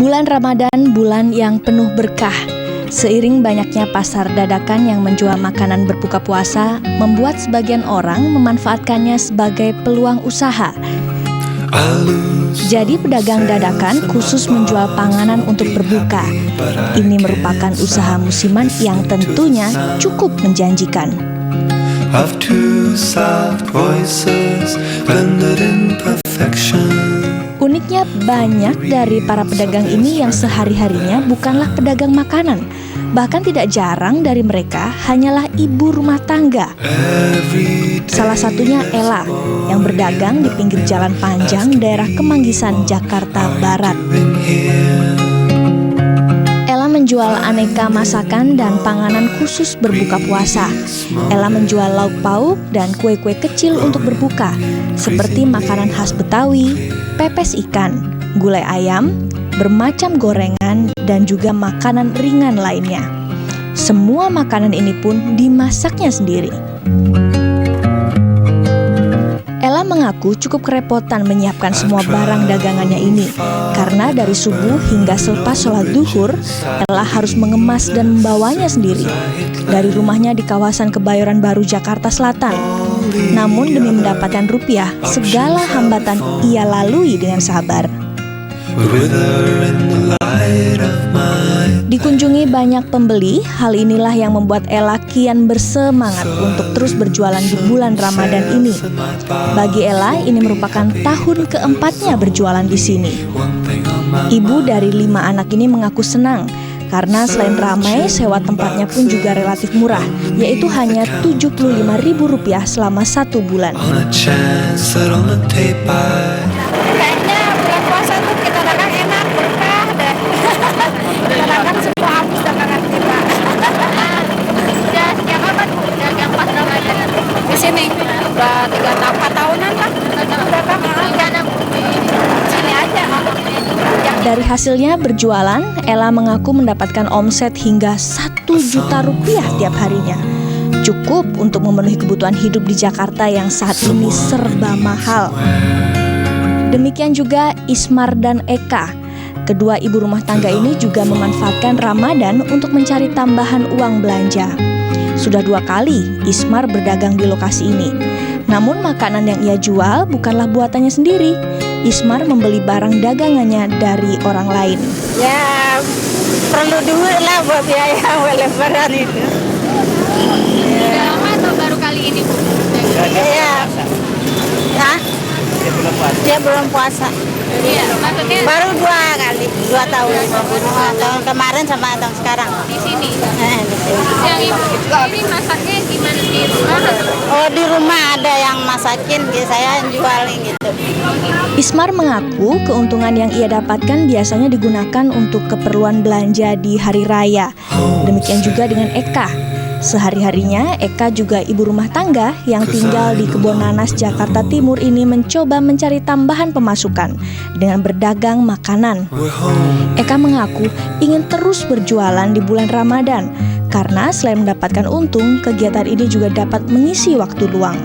Bulan Ramadan, bulan yang penuh berkah. Seiring banyaknya pasar dadakan yang menjual makanan berbuka puasa, membuat sebagian orang memanfaatkannya sebagai peluang usaha. Jadi pedagang dadakan khusus menjual panganan untuk berbuka. Ini merupakan usaha musiman yang tentunya cukup menjanjikan. Of two soft voices blended in perfection. Uniknya banyak dari para pedagang ini yang sehari-harinya bukanlah pedagang makanan. Bahkan tidak jarang dari mereka hanyalah ibu rumah tangga. Salah satunya Ella yang berdagang di pinggir jalan panjang daerah Kemanggisan, Jakarta Barat. Ella menjual aneka masakan dan panganan khusus berbuka puasa. Ella menjual lauk pauk dan kue-kue kecil untuk berbuka, seperti makanan khas Betawi, pepes ikan, gulai ayam, bermacam gorengan, dan juga makanan ringan lainnya. Semua makanan ini pun dimasaknya sendiri. Ella mengaku cukup kerepotan menyiapkan semua barang dagangannya ini, karena dari subuh hingga selepas sholat duhur, Ella harus mengemas dan membawanya sendiri dari rumahnya di kawasan Kebayoran Baru, Jakarta Selatan. Namun demi mendapatkan rupiah, segala hambatan ia lalui dengan sabar. Dikunjungi banyak pembeli, hal inilah yang membuat Ella kian bersemangat untuk terus berjualan di bulan Ramadan ini. Bagi Ella, ini merupakan tahun keempatnya berjualan di sini. Ibu dari 5 anak ini mengaku senang, karena selain ramai, sewa tempatnya pun juga relatif murah, yaitu hanya Rp75.000 selama 1 bulan. Kayaknya bulan puasa tuh kita dagang enak, berkah deh. Kita dagang semua habis dagangan kita. Udah sejak kapan Bu dagang pas Ramadan? Di sini udah 4 tahunan lah. Dagang di sini aja. Dari hasilnya berjualan, Ella mengaku mendapatkan omset hingga Rp1 juta tiap harinya. Cukup untuk memenuhi kebutuhan hidup di Jakarta yang saat ini serba mahal. Demikian juga Ismar dan Eka. Kedua ibu rumah tangga ini juga memanfaatkan Ramadan untuk mencari tambahan uang belanja. Sudah 2 kali Ismar berdagang di lokasi ini. Namun makanan yang ia jual bukanlah buatannya sendiri. Ismar membeli barang dagangannya dari orang lain. Ya perlu duit lah buat biaya lebaran itu. Udah lama atau baru kali ini Bu? Iya. Hah? Bulan puasa. Dia belum puasa. Iya, maksudnya Baru 2 kali, 2 tahun. 2 tahun kemarin sama tahun sekarang. di sini. Di sini. Yang ibu ini masaknya gimana di rumah? Oh, di rumah ada yang masakin, saya yang jualin gitu. Ismar mengaku keuntungan yang ia dapatkan biasanya digunakan untuk keperluan belanja di hari raya. Demikian juga dengan Eka. Sehari-harinya, Eka juga ibu rumah tangga yang tinggal di Kebon Nanas, Jakarta Timur ini mencoba mencari tambahan pemasukan dengan berdagang makanan. Eka mengaku ingin terus berjualan di bulan Ramadan karena selain mendapatkan untung, kegiatan ini juga dapat mengisi waktu luang.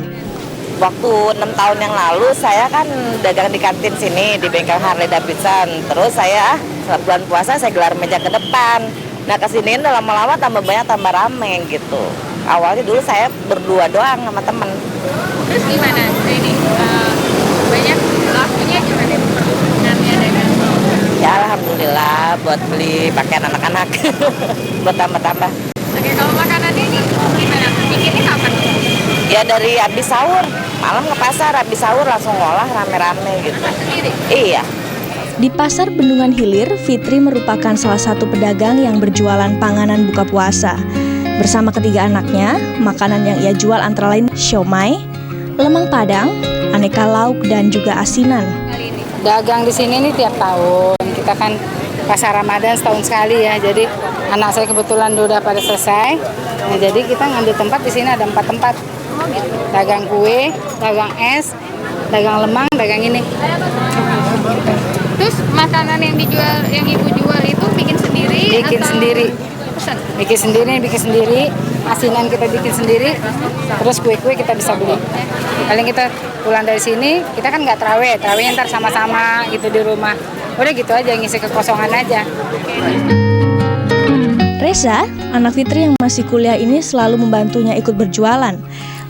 Waktu 6 tahun yang lalu saya kan dagang di kantin sini di bengkel Harley Davidson. Terus saya setelah bulan puasa saya gelar meja ke depan. Nah kesini udah lama-lama tambah banyak tambah rame gitu. Awalnya dulu saya berdua doang sama temen. Terus gimana ini banyak lakunya gimana peruntungannya dagang? Ya alhamdulillah buat beli pakaian anak-anak buat tambah-tambah. Oke, kalau makanannya ini gimana? Bikinnya kapan? Ya dari habis sahur, malam ke pasar habis sahur langsung ngolah rame-rame gitu. Sendiri? Iya. Di Pasar Bendungan Hilir, Fitri merupakan salah satu pedagang yang berjualan panganan buka puasa. Bersama ketiga anaknya, makanan yang ia jual antara lain siomay, lemang padang, aneka lauk, dan juga asinan. Dagang di sini nih tiap tahun. Kita kan pasar Ramadan setahun sekali ya. Jadi anak saya kebetulan udah pada selesai. Nah, jadi kita ngambil tempat di sini ada 4 tempat. Dagang kue, dagang es, dagang lemang, dagang ini. Terus makanan yang dijual, yang ibu jual itu bikin sendiri? Bikin atau sendiri. pesan? Bikin sendiri. Asinan kita bikin sendiri. Terus kue-kue kita bisa beli. Paling kita pulang dari sini, kita kan nggak terawih ntar sama-sama gitu di rumah. Udah gitu aja, ngisi kekosongan aja. Reza, anak Fitri yang masih kuliah ini selalu membantunya ikut berjualan.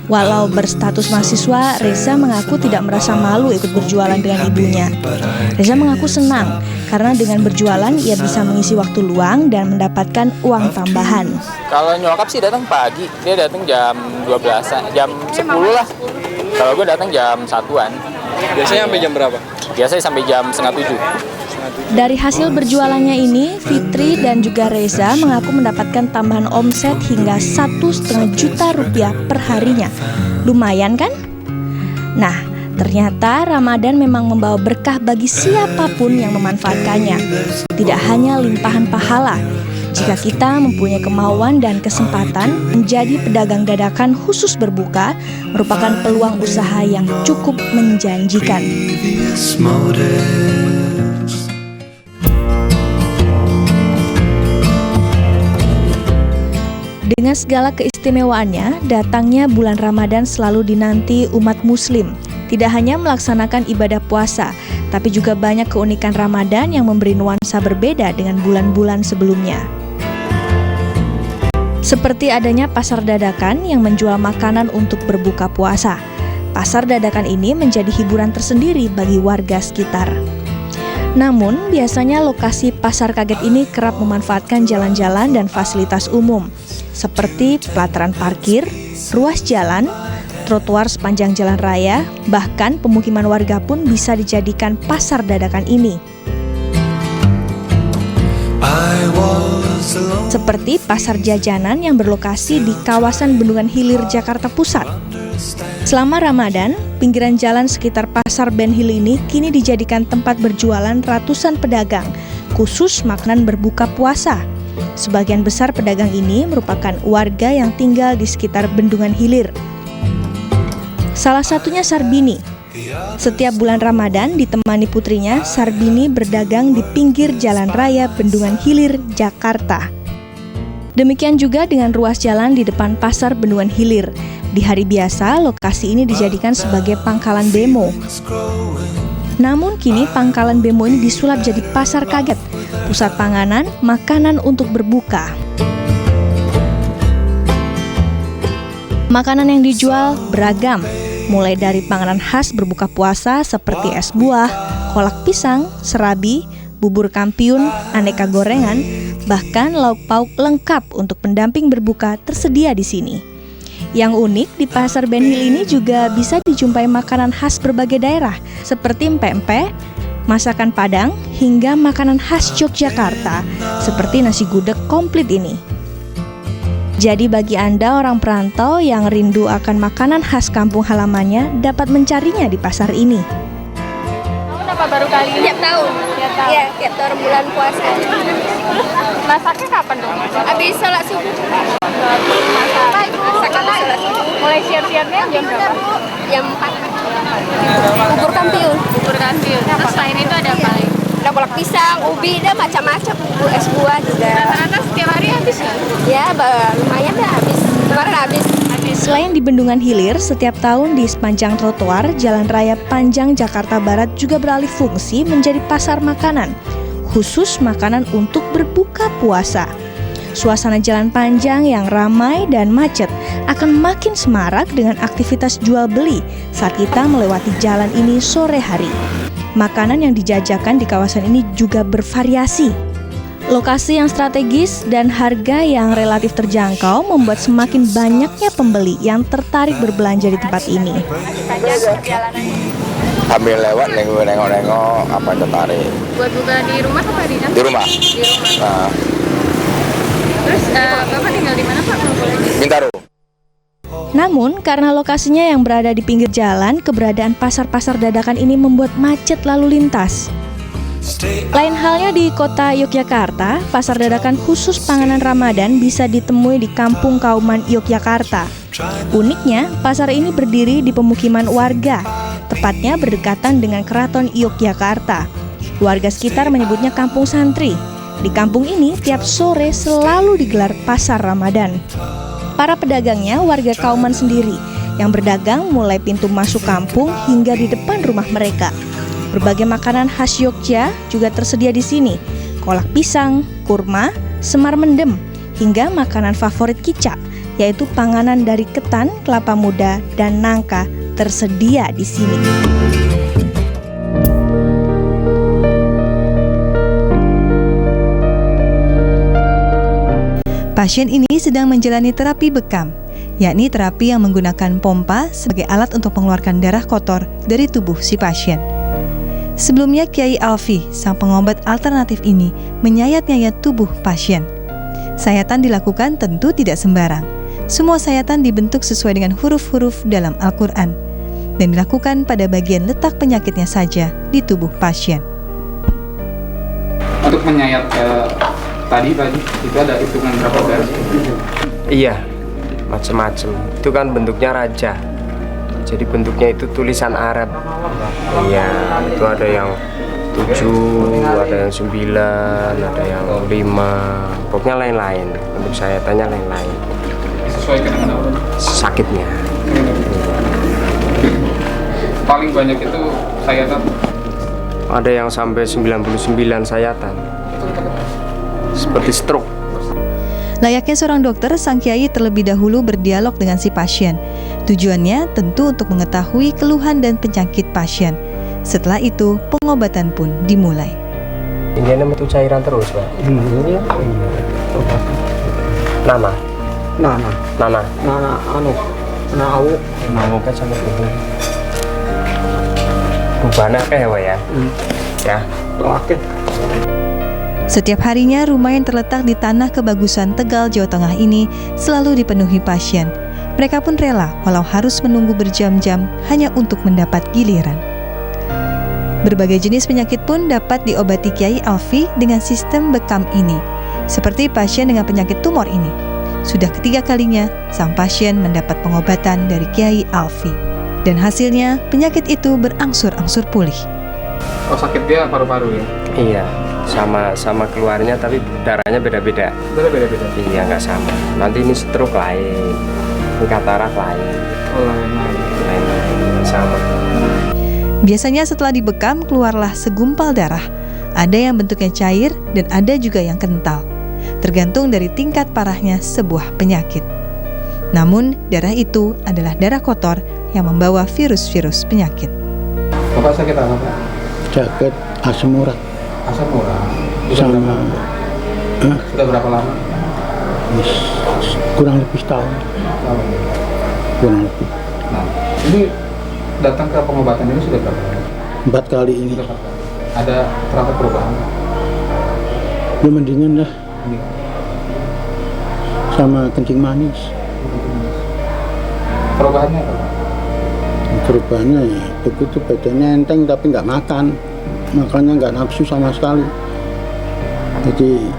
Walau berstatus mahasiswa, Reza mengaku tidak merasa malu ikut berjualan dengan ibunya. Reza mengaku senang karena dengan berjualan ia bisa mengisi waktu luang dan mendapatkan uang tambahan. Kalau nyokap sih datang pagi, dia datang jam 12, jam 10 lah. Kalau gue datang jam 1-an. Biasanya sampai jam berapa? Biasanya sampai jam 6:30. Dari hasil berjualannya ini, Fitri dan juga Reza mengaku mendapatkan tambahan omset hingga 1,5 juta rupiah per harinya. Lumayan kan? Nah, ternyata Ramadan memang membawa berkah bagi siapapun yang memanfaatkannya. Tidak hanya limpahan pahala, jika kita mempunyai kemauan dan kesempatan menjadi pedagang dadakan khusus berbuka, merupakan peluang usaha yang cukup menjanjikan. Dengan segala keistimewaannya, datangnya bulan Ramadan selalu dinanti umat muslim. Tidak hanya melaksanakan ibadah puasa, tapi juga banyak keunikan Ramadan yang memberi nuansa berbeda dengan bulan-bulan sebelumnya. Seperti adanya pasar dadakan yang menjual makanan untuk berbuka puasa. Pasar dadakan ini menjadi hiburan tersendiri bagi warga sekitar. Namun, biasanya lokasi pasar kaget ini kerap memanfaatkan jalan-jalan dan fasilitas umum, seperti pelataran parkir, ruas jalan, trotoar sepanjang jalan raya, bahkan pemukiman warga pun bisa dijadikan pasar dadakan ini. Seperti pasar jajanan yang berlokasi di kawasan Bendungan Hilir, Jakarta Pusat. Selama Ramadan, pinggiran jalan sekitar Pasar Ben Hill ini kini dijadikan tempat berjualan ratusan pedagang, khusus makanan berbuka puasa. Sebagian besar pedagang ini merupakan warga yang tinggal di sekitar Bendungan Hilir. Salah satunya Sarbini. Setiap bulan Ramadan ditemani putrinya, Sarbini berdagang di pinggir jalan raya Bendungan Hilir, Jakarta. Demikian juga dengan ruas jalan di depan Pasar Bendungan Hilir. Di hari biasa, lokasi ini dijadikan sebagai pangkalan bemo. Namun kini pangkalan bemo ini disulap jadi pasar kaget, pusat panganan, makanan untuk berbuka. Makanan yang dijual beragam, mulai dari panganan khas berbuka puasa seperti es buah, kolak pisang, serabi, bubur kampiun, aneka gorengan, bahkan lauk pauk lengkap untuk pendamping berbuka tersedia di sini. Yang unik di Pasar Ben Hill ini juga bisa dijumpai makanan khas berbagai daerah seperti empek-empek, masakan Padang, hingga makanan khas Yogyakarta seperti nasi gudeg komplit ini. Jadi bagi Anda orang perantau yang rindu akan makanan khas kampung halamannya dapat mencarinya di pasar ini. Tahun apa baru kali ini? Tiap tahun. Iya, tiap tahun bulan puasa. Masaknya kapan dong? Habis sholat subuh. Mulai siap-siapnya jam berapa? Jam 4. Bubur kampiun. Terus selain itu ada apa lagi? Ada kolak pisang, ubi, dan macam-macam. Bubur es buah juga. Rata-rata setiap hari habis ya? Ya, lumayan dah habis. Kemarin habis. Selain di Bendungan Hilir, setiap tahun di sepanjang trotoar Jalan Raya Panjang Jakarta Barat juga beralih fungsi menjadi pasar makanan, khusus makanan untuk berbuka puasa. Suasana jalan panjang yang ramai dan macet akan makin semarak dengan aktivitas jual beli saat kita melewati jalan ini sore hari. Makanan yang dijajakan di kawasan ini juga bervariasi. Lokasi yang strategis dan harga yang relatif terjangkau membuat semakin banyaknya pembeli yang tertarik berbelanja di tempat ini. Ambil lewat nengok-nengok apa yang tertarik. Buat buka di rumah apa di kantor? Di rumah. Di rumah. Nah, Terus Bapak tinggal di mana Pak? Bintaro. Namun, karena lokasinya yang berada di pinggir jalan, keberadaan pasar-pasar dadakan ini membuat macet lalu lintas. Lain halnya di kota Yogyakarta, pasar dadakan khusus panganan Ramadan bisa ditemui di Kampung Kauman Yogyakarta. Uniknya, pasar ini berdiri di pemukiman warga, tepatnya berdekatan dengan Keraton Yogyakarta. Warga sekitar menyebutnya Kampung Santri. Di kampung ini, tiap sore selalu digelar pasar Ramadan. Para pedagangnya warga Kauman sendiri, yang berdagang mulai pintu masuk kampung hingga di depan rumah mereka. Berbagai makanan khas Yogya juga tersedia di sini, kolak pisang, kurma, semar mendem, hingga makanan favorit kicak, yaitu panganan dari ketan, kelapa muda, dan nangka tersedia di sini. Pasien ini sedang menjalani terapi bekam, yakni terapi yang menggunakan pompa sebagai alat untuk mengeluarkan darah kotor dari tubuh si pasien. Sebelumnya Kiai Alfi, sang pengobat alternatif ini, menyayat-nyayat tubuh pasien. Sayatan dilakukan tentu tidak sembarang. Semua sayatan dibentuk sesuai dengan huruf-huruf dalam Al-Quran dan dilakukan pada bagian letak penyakitnya saja di tubuh pasien. Untuk menyayat tadi itu ada hitungan berapa garis? Iya, macam-macam. Itu kan bentuknya raja. Jadi bentuknya itu tulisan Arab. Iya, itu ada yang 7, ada yang 9, ada yang 5. Pokoknya lain-lain. Bentuk sayatannya lain-lain. Sesuai dengan apa? Sakitnya. Paling banyak itu sayatan? Ada yang sampai 99 sayatan. Seperti stroke. Layaknya seorang dokter, sang kiai terlebih dahulu berdialog dengan si pasien. Tujuannya tentu untuk mengetahui keluhan dan penyakit pasien. Setelah itu, pengobatan pun dimulai. Ini nama itu cairan terus, Pak. Iya. Nama. Anu kan sama bubuk. Bubana kayak ya. Ya. Oke. Setiap harinya rumah yang terletak di tanah kebagusan Tegal, Jawa Tengah ini selalu dipenuhi pasien. Mereka pun rela walau harus menunggu berjam-jam hanya untuk mendapat giliran. Berbagai jenis penyakit pun dapat diobati Kiai Alfi dengan sistem bekam ini. Seperti pasien dengan penyakit tumor ini. Sudah ketiga kalinya sang pasien mendapat pengobatan dari Kiai Alfi. Dan hasilnya penyakit itu berangsur-angsur pulih. Oh, sakit dia paru-paru ya? Iya. Sama keluarnya tapi darahnya beda-beda. Beda-beda? Iya, nggak sama. Nanti ini stroke lain, ini katarak lain. Oh, lain-lain sama. Biasanya setelah dibekam keluarlah segumpal darah. Ada yang bentuknya cair dan ada juga yang kental. Tergantung dari tingkat parahnya sebuah penyakit. Namun darah itu adalah darah kotor yang membawa virus-virus penyakit. Bapak sakit apa, Pak? Sakit asam urat. Asam urat. Sudah berapa lama? Kurang lebih setahun. kurang lebih. Nah, ini datang ke pengobatan ini sudah berapa kali? 4 kali ini. Ada terasa perubahan? Ya mendingan lah. Sama kencing manis. Perubahannya apa? Perubahannya ya begitu, badannya enteng tapi nggak makan, makannya nggak nafsu sama sekali, jadi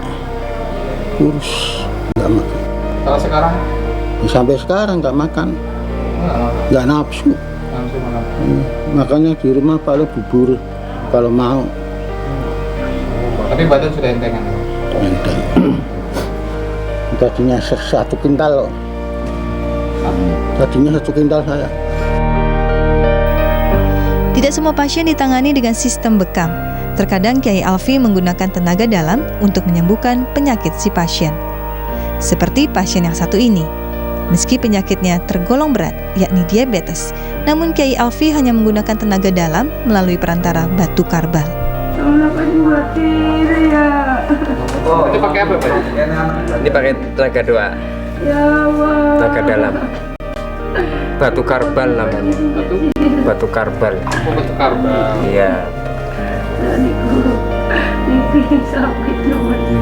kurus, nggak makan. Kalau sekarang? Ya, sampai sekarang nggak makan, nggak nafsu. Makanya di rumah paling bubur kalau mau. Tapi badan sudah entengan? Enteng. Tadinya 1 kintal loh. Tadinya 1 kintal saya. Tidak semua pasien ditangani dengan sistem bekam. Terkadang Kiai Alfi menggunakan tenaga dalam untuk menyembuhkan penyakit si pasien. Seperti pasien yang satu ini. Meski penyakitnya tergolong berat, yakni diabetes, namun Kiai Alfi hanya menggunakan tenaga dalam melalui perantara batu karbal. Kenapa dibuatin ya? Oh, itu pakai apa, Pak? Ini pakai tenaga doa. Ya Allah. Tenaga dalam. Batu karbal namanya. Batu karbal. Oh, batu karbal. Iya. Ini sakit namanya.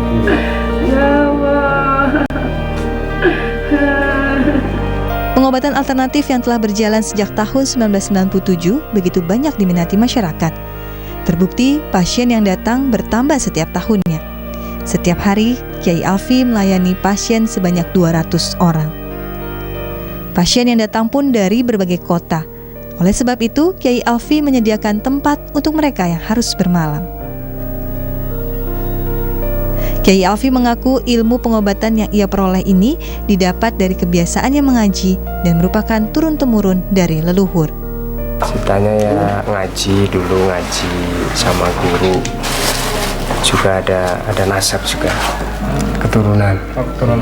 Ya Allah. Pengobatan alternatif yang telah berjalan sejak tahun 1997 begitu banyak diminati masyarakat. Terbukti pasien yang datang bertambah setiap tahunnya. Setiap hari, Kiai Alfi melayani pasien sebanyak 200 orang. Pasien yang datang pun dari berbagai kota. Oleh sebab itu, Kiai Alfi menyediakan tempat untuk mereka yang harus bermalam. Kiai Alfi mengaku ilmu pengobatan yang ia peroleh ini didapat dari kebiasaannya mengaji dan merupakan turun-temurun dari leluhur. Ceritanya ya ngaji sama guru. Juga ada nasab juga. Keturunan.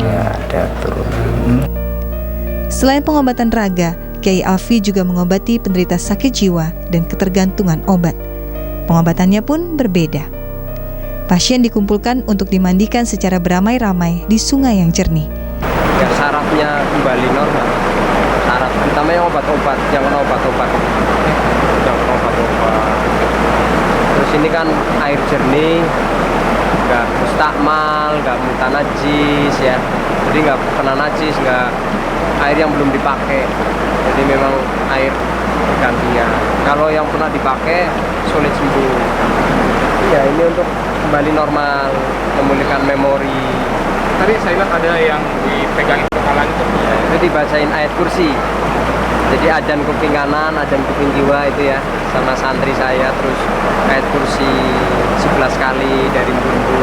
Ya, ada keturunan. Selain pengobatan raga, Kiai Alfi juga mengobati penderita sakit jiwa dan ketergantungan obat. Pengobatannya pun berbeda. Pasien dikumpulkan untuk dimandikan secara beramai-ramai di sungai yang jernih. Ya, sarafnya kembali normal. Saraf, terutama yang obat-obat, yang kena obat-obat. Terus ini kan air jernih, nggak mustakmal, nggak mutan najis ya. Jadi nggak kena najis, nggak air yang belum dipakai. Jadi memang air gantian. Kalau yang pernah dipakai sulit sembuh. Ya ini untuk kembali normal, memulihkan memori. Tadi saya lihat ada yang dipegangin kepalanya itu. Ya, itu dibacain ayat kursi. Jadi ajan kuping kanan, ajan kuping jiwa itu ya, sama santri saya, terus ayat kursi 11 kali dari bumbu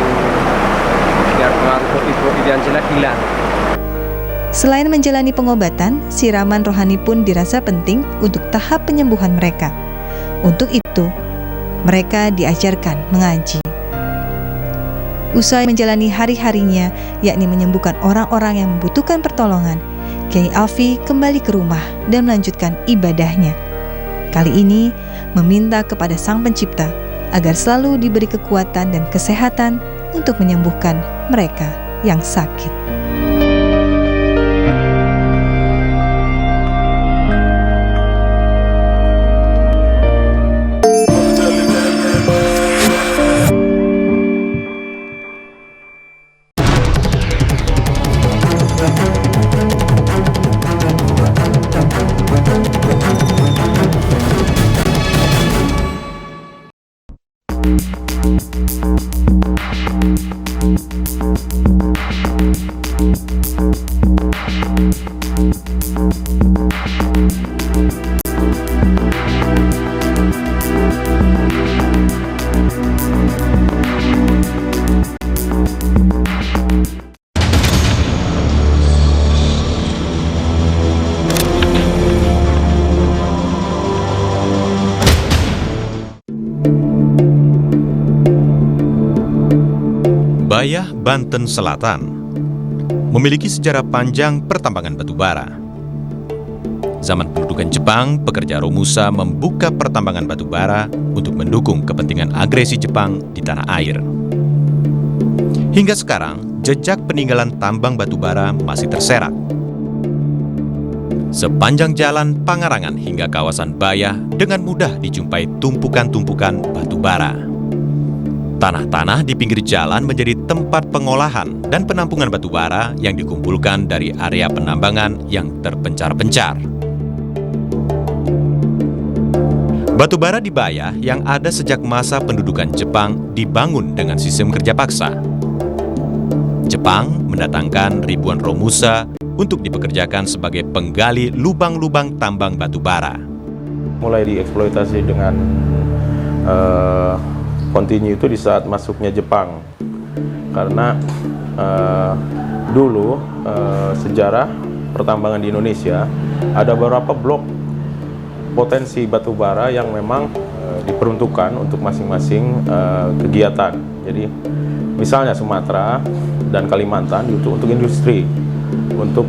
biar pengaruh kopi dan jelek hilang. Selain menjalani pengobatan, siraman rohani pun dirasa penting untuk tahap penyembuhan mereka. Untuk itu, mereka diajarkan mengaji. Usai menjalani hari-harinya, yakni menyembuhkan orang-orang yang membutuhkan pertolongan, Kiai Alfi kembali ke rumah dan melanjutkan ibadahnya. Kali ini, meminta kepada Sang Pencipta agar selalu diberi kekuatan dan kesehatan untuk menyembuhkan mereka yang sakit. Bayah, Banten Selatan memiliki sejarah panjang pertambangan batu bara. Zaman pendudukan Jepang, pekerja Romusa membuka pertambangan batu bara untuk mendukung kepentingan agresi Jepang di tanah air. Hingga sekarang, jejak peninggalan tambang batu bara masih terserat. Sepanjang jalan Pangarangan hingga kawasan Bayah dengan mudah dijumpai tumpukan-tumpukan batu bara. Tanah-tanah di pinggir jalan menjadi tempat pengolahan dan penampungan batu bara yang dikumpulkan dari area penambangan yang terpencar-pencar. Batu bara di Bayah yang ada sejak masa pendudukan Jepang dibangun dengan sistem kerja paksa. Jepang mendatangkan ribuan Romusa untuk dipekerjakan sebagai penggali lubang-lubang tambang batu bara. Mulai dieksploitasi dengan kontinu itu di saat masuknya Jepang, karena dulu sejarah pertambangan di Indonesia ada beberapa blok potensi batu bara yang memang diperuntukkan untuk masing-masing kegiatan. Jadi misalnya Sumatera dan Kalimantan untuk industri, untuk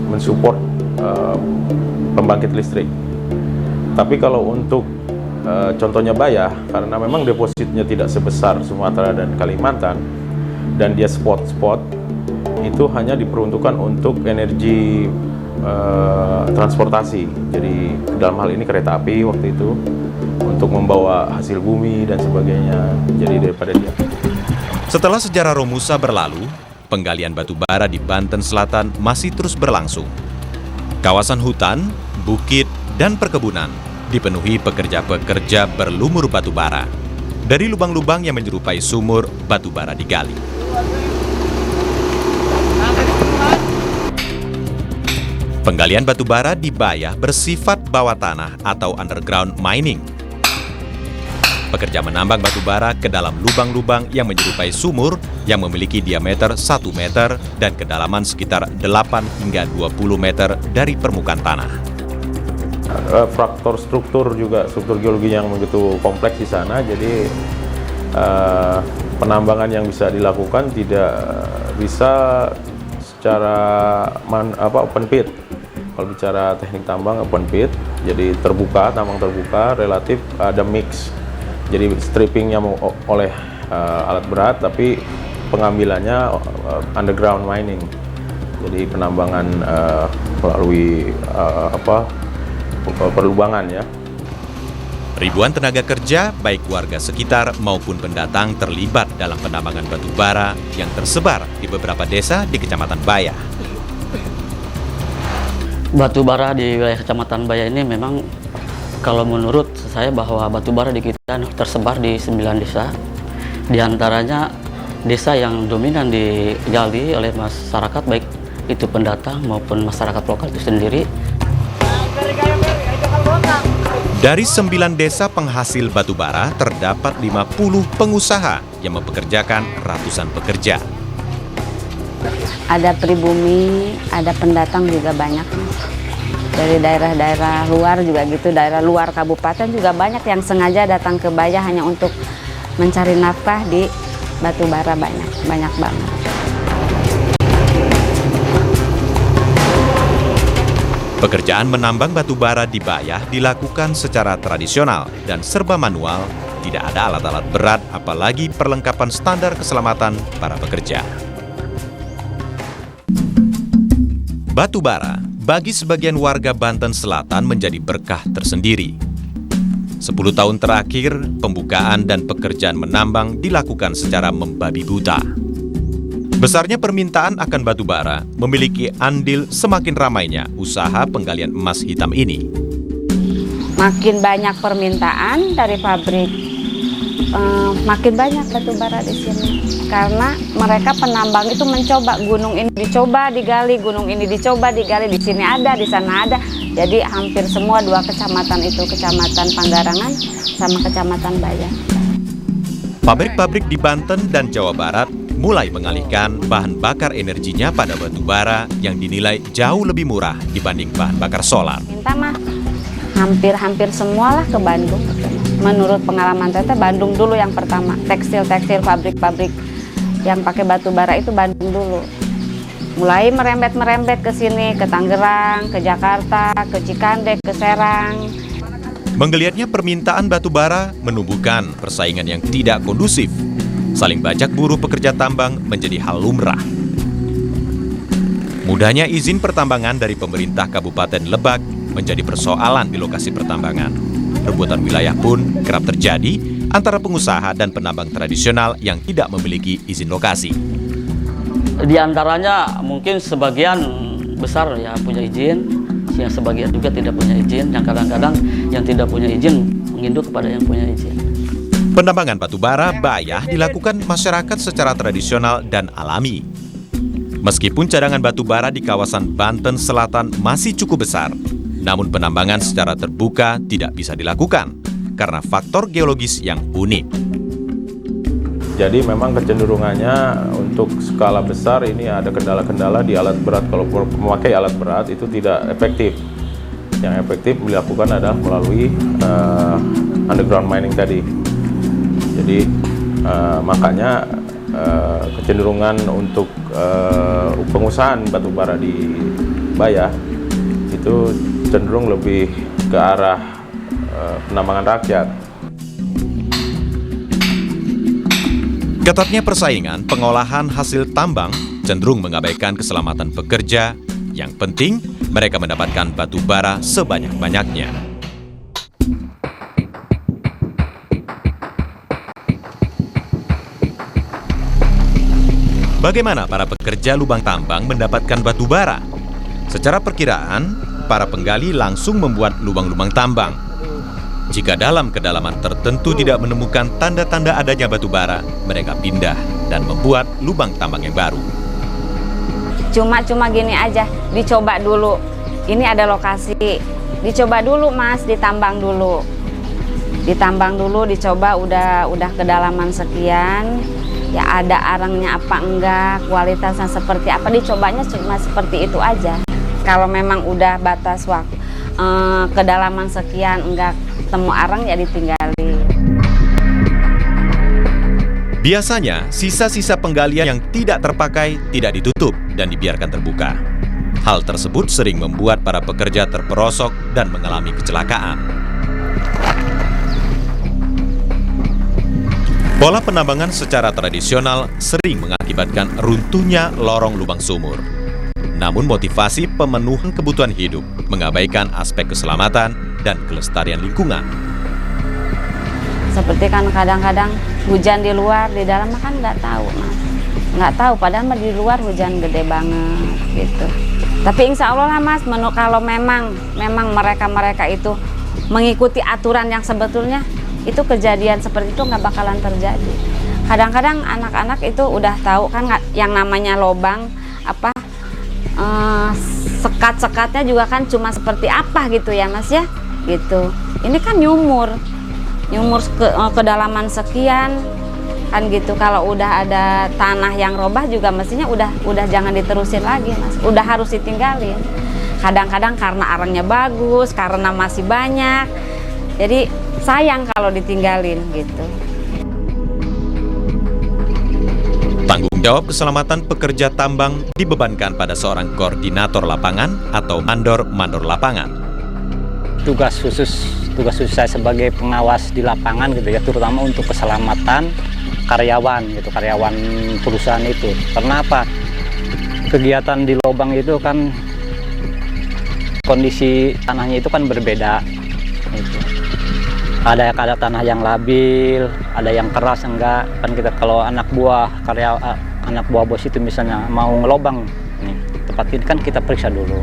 mensupport pembangkit listrik. Tapi kalau untuk contohnya Bayah, karena memang depositnya tidak sebesar Sumatera dan Kalimantan, dan dia spot-spot, itu hanya diperuntukkan untuk energi transportasi. Jadi dalam hal ini kereta api waktu itu, untuk membawa hasil bumi dan sebagainya. Jadi daripada dia. Setelah sejarah Romusa berlalu, penggalian batu bara di Banten Selatan masih terus berlangsung. Kawasan hutan, bukit, dan perkebunan dipenuhi pekerja-pekerja berlumur batu bara. Dari lubang-lubang yang menyerupai sumur, batu bara digali. Penggalian batu bara di Bayah bersifat bawah tanah atau underground mining. Pekerja menambang batu bara ke dalam lubang-lubang yang menyerupai sumur yang memiliki diameter 1 meter dan kedalaman sekitar 8 hingga 20 meter dari permukaan tanah. Faktor struktur juga, struktur geologi yang begitu kompleks di sana, jadi penambangan yang bisa dilakukan tidak bisa secara open pit. Kalau bicara teknik tambang open pit, jadi terbuka, tambang terbuka, relatif ada mix. Jadi strippingnya oleh alat berat, tapi pengambilannya underground mining. Jadi penambangan melalui perlubangan ya. Ribuan tenaga kerja, baik warga sekitar maupun pendatang terlibat dalam penambangan batu bara yang tersebar di beberapa desa di Kecamatan Bayah. Batu bara di wilayah Kecamatan Bayah ini memang kalau menurut saya bahwa batu bara di kita tersebar di 9 desa. Di antaranya desa yang dominan digali oleh masyarakat, baik itu pendatang maupun masyarakat lokal itu sendiri. Dari 9 desa penghasil batu bara, terdapat 50 pengusaha yang mempekerjakan ratusan pekerja. Ada pribumi, ada pendatang juga banyak. Dari daerah-daerah luar juga gitu, daerah luar kabupaten juga banyak yang sengaja datang ke Bayah hanya untuk mencari nafkah di batu bara, banyak banget. Pekerjaan menambang batu bara di Bayah dilakukan secara tradisional dan serba manual, tidak ada alat-alat berat apalagi perlengkapan standar keselamatan para pekerja. Batu bara bagi sebagian warga Banten Selatan menjadi berkah tersendiri. 10 tahun terakhir, pembukaan dan pekerjaan menambang dilakukan secara membabi buta. Besarnya permintaan akan batu bara memiliki andil semakin ramainya usaha penggalian emas hitam ini. Makin banyak permintaan dari pabrik, makin banyak batu bara di sini. Karena mereka penambang itu mencoba, gunung ini dicoba digali, gunung ini dicoba digali, di sini ada, di sana ada. Jadi hampir semua 2 kecamatan itu, Kecamatan Panggarangan sama Kecamatan Bayah. Pabrik-pabrik di Banten dan Jawa Barat mulai mengalihkan bahan bakar energinya pada batu bara yang dinilai jauh lebih murah dibanding bahan bakar solar. Minta mah hampir semua lah ke Bandung. Menurut pengalaman teteh, Bandung dulu yang pertama. Tekstil-tekstil, pabrik-pabrik yang pakai batu bara itu Bandung dulu. Mulai merembet ke sini, ke Tangerang, ke Jakarta, ke Cikandek, ke Serang. Menggeliatnya permintaan batu bara menumbuhkan persaingan yang tidak kondusif. Saling bajak buruh pekerja tambang menjadi hal lumrah. mudahnya izin pertambangan dari pemerintah Kabupaten Lebak menjadi persoalan di lokasi pertambangan. Rebutan wilayah pun kerap terjadi antara pengusaha dan penambang tradisional yang tidak memiliki izin lokasi. Di antaranya mungkin sebagian besar ya punya izin, yang sebagian juga tidak punya izin, yang kadang-kadang yang tidak punya izin menginduk kepada yang punya izin. Penambangan batubara Bayah dilakukan masyarakat secara tradisional dan alami. Meskipun cadangan batubara di kawasan Banten Selatan masih cukup besar, namun penambangan secara terbuka tidak bisa dilakukan karena faktor geologis yang unik. Jadi memang kecenderungannya untuk skala besar ini ada kendala-kendala di alat berat. Kalau memakai alat berat itu tidak efektif. Yang efektif dilakukan adalah melalui underground mining tadi. Jadi makanya kecenderungan untuk pengusahaan batubara di Bayah itu cenderung lebih ke arah penambangan rakyat. Ketatnya persaingan pengolahan hasil tambang cenderung mengabaikan keselamatan pekerja. Yang penting, mereka mendapatkan batu bara sebanyak-banyaknya. Bagaimana para pekerja lubang tambang mendapatkan batu bara? Secara perkiraan, para penggali langsung membuat lubang-lubang tambang. Jika dalam kedalaman tertentu tidak menemukan tanda-tanda adanya batu bara, mereka pindah dan membuat lubang tambang yang baru. Cuma gini aja, dicoba dulu. Ini ada lokasi, dicoba dulu Mas, ditambang dulu. Ditambang dulu, dicoba udah kedalaman sekian, ya ada arangnya apa enggak, kualitasnya seperti apa, dicobanya cuma seperti itu aja. Kalau memang udah batas waktu kedalaman sekian enggak temu arang ya ditinggalin. Biasanya, sisa-sisa penggalian yang tidak terpakai tidak ditutup dan dibiarkan terbuka. Hal tersebut sering membuat para pekerja terperosok dan mengalami kecelakaan. Pola penambangan secara tradisional sering mengakibatkan runtuhnya lorong lubang sumur. Namun motivasi pemenuhan kebutuhan hidup mengabaikan aspek keselamatan dan kelestarian lingkungan. Seperti kan kadang-kadang hujan di luar, di dalam kan nggak tahu Mas. Nggak tahu, padahal di luar hujan gede banget gitu. Tapi insya Allah lah Mas, kalau memang mereka itu mengikuti aturan yang sebetulnya, itu kejadian seperti itu nggak bakalan terjadi. Kadang-kadang anak-anak itu udah tahu kan yang namanya lobang apa sekat-sekatnya juga kan cuma seperti apa gitu ya Mas ya gitu. Ini kan nyumur kedalaman sekian kan gitu. Kalau udah ada tanah yang robah juga mestinya udah jangan diterusin lagi Mas, udah harus ditinggalin. Kadang-kadang karena arangnya bagus, karena masih banyak, jadi sayang kalau ditinggalin gitu. Tanggung jawab keselamatan pekerja tambang dibebankan pada seorang koordinator lapangan atau mandor lapangan. Tugas khusus saya sebagai pengawas di lapangan gitu ya, terutama untuk keselamatan karyawan gitu, karyawan perusahaan itu. Karena apa? Kegiatan di lubang itu kan kondisi tanahnya itu kan berbeda gitu. Ada tanah yang labil, ada yang keras enggak. Kan kita kalau anak buah bos itu misalnya mau ngelobang nih, tempat ini kan kita periksa dulu.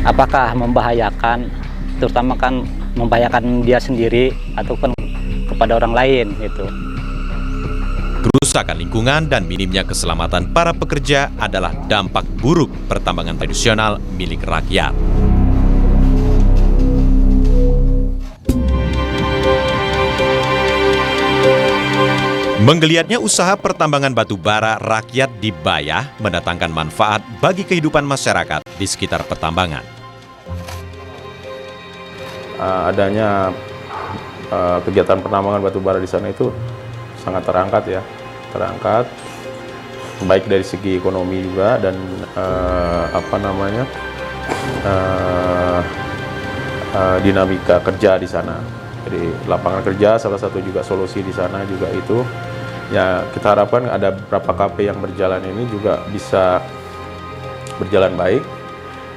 Apakah membahayakan, terutama kan membahayakan dia sendiri atau kan kepada orang lain gitu. Kerusakan lingkungan dan minimnya keselamatan para pekerja adalah dampak buruk pertambangan tradisional milik rakyat. Menggeliatnya usaha pertambangan batu bara rakyat di Bayah mendatangkan manfaat bagi kehidupan masyarakat di sekitar pertambangan. Adanya kegiatan penambangan batu bara di sana itu sangat terangkat baik dari segi ekonomi juga dan dinamika kerja di sana. Jadi lapangan kerja salah satu juga solusi di sana juga itu. Ya kita harapkan ada beberapa KP yang berjalan ini juga bisa berjalan baik,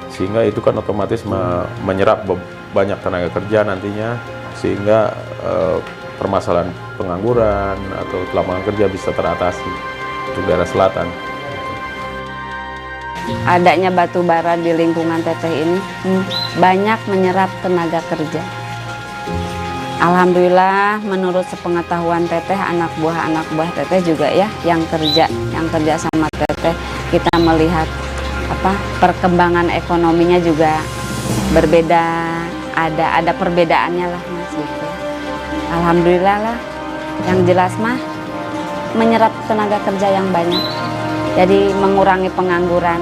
sehingga itu kan otomatis menyerap banyak tenaga kerja nantinya, sehingga permasalahan pengangguran atau lapangan kerja bisa teratasi untuk daerah selatan. Adanya batu bara di lingkungan Teteh ini banyak menyerap tenaga kerja. Alhamdulillah, menurut sepengetahuan Teteh, anak buah Teteh juga ya yang kerja sama Teteh, kita melihat perkembangan ekonominya juga berbeda, ada perbedaannya lah Mas gitu. Alhamdulillah lah, yang jelas mah menyerap tenaga kerja yang banyak, jadi mengurangi pengangguran.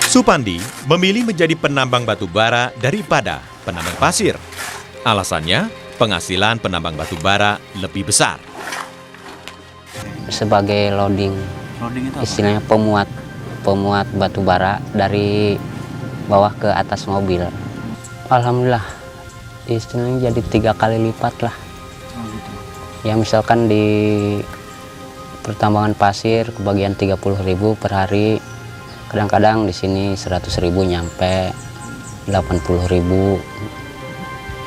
Supandi memilih menjadi penambang batu bara daripada penambang pasir. Alasannya, penghasilan penambang batu bara lebih besar. Sebagai loading istilahnya pemuat batu bara dari bawah ke atas mobil. Alhamdulillah, istilahnya jadi 3 kali lipat lah. Ya misalkan di pertambangan pasir kebagian 30.000 per hari. Kadang-kadang di sini 100.000 nyampe 80.000,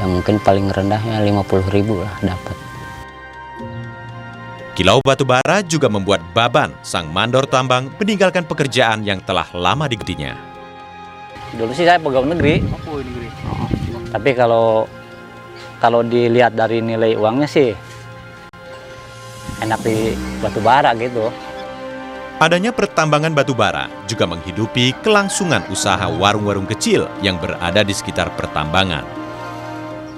ya mungkin paling rendahnya 50.000 lah dapat. Kilau Batubara juga membuat Baban, sang mandor tambang, meninggalkan pekerjaan yang telah lama digetinya. Dulu sih saya pegawai negeri. Tapi kalau dilihat dari nilai uangnya sih enak di batubara gitu. Adanya pertambangan batubara juga menghidupi kelangsungan usaha warung-warung kecil yang berada di sekitar pertambangan.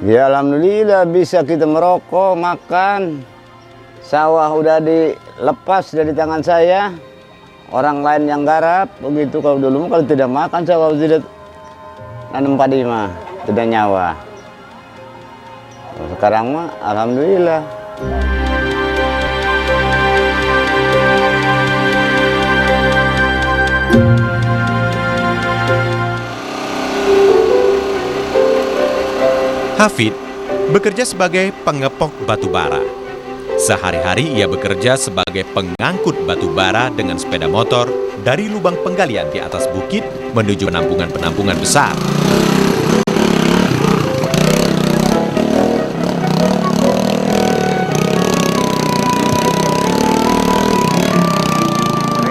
Ya alhamdulillah bisa kita merokok, makan. Sawah udah dilepas dari tangan saya. Orang lain yang garap, begitu. Kalau dulu kalau tidak makan sawah tidak nanam padi mah, tidak nyawa. Sekarang mah alhamdulillah. Hafid bekerja sebagai pengepok batu bara. Sehari-hari ia bekerja sebagai pengangkut batu bara dengan sepeda motor dari lubang penggalian di atas bukit menuju penampungan-penampungan besar.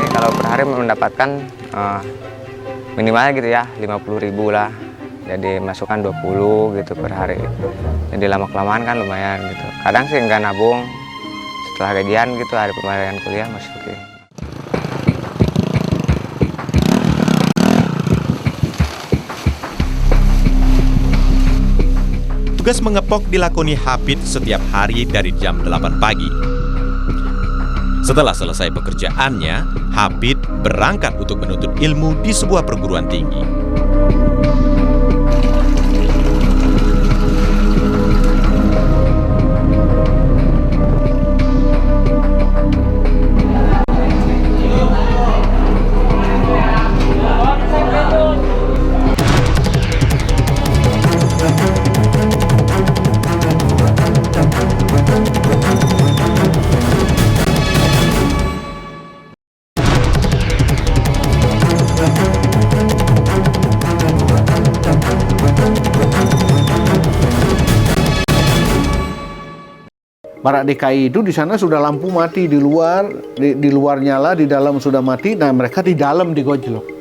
Kalau per hari mendapatkan minimal gitu ya 50.000 lah. Jadi masukkan 20 gitu per hari. Jadi lama-kelamaan kan lumayan gitu. Kadang sih enggak nabung, setelah gajian gitu hari pembayaran kuliah masukin. Tugas mengepok dilakoni Hafid setiap hari dari jam 8 pagi. Setelah selesai pekerjaannya, Hafid berangkat untuk menuntut ilmu di sebuah perguruan tinggi. Barak DKI itu di sana sudah lampu mati di luar nyala, di dalam sudah mati. Nah mereka di dalam digojlok.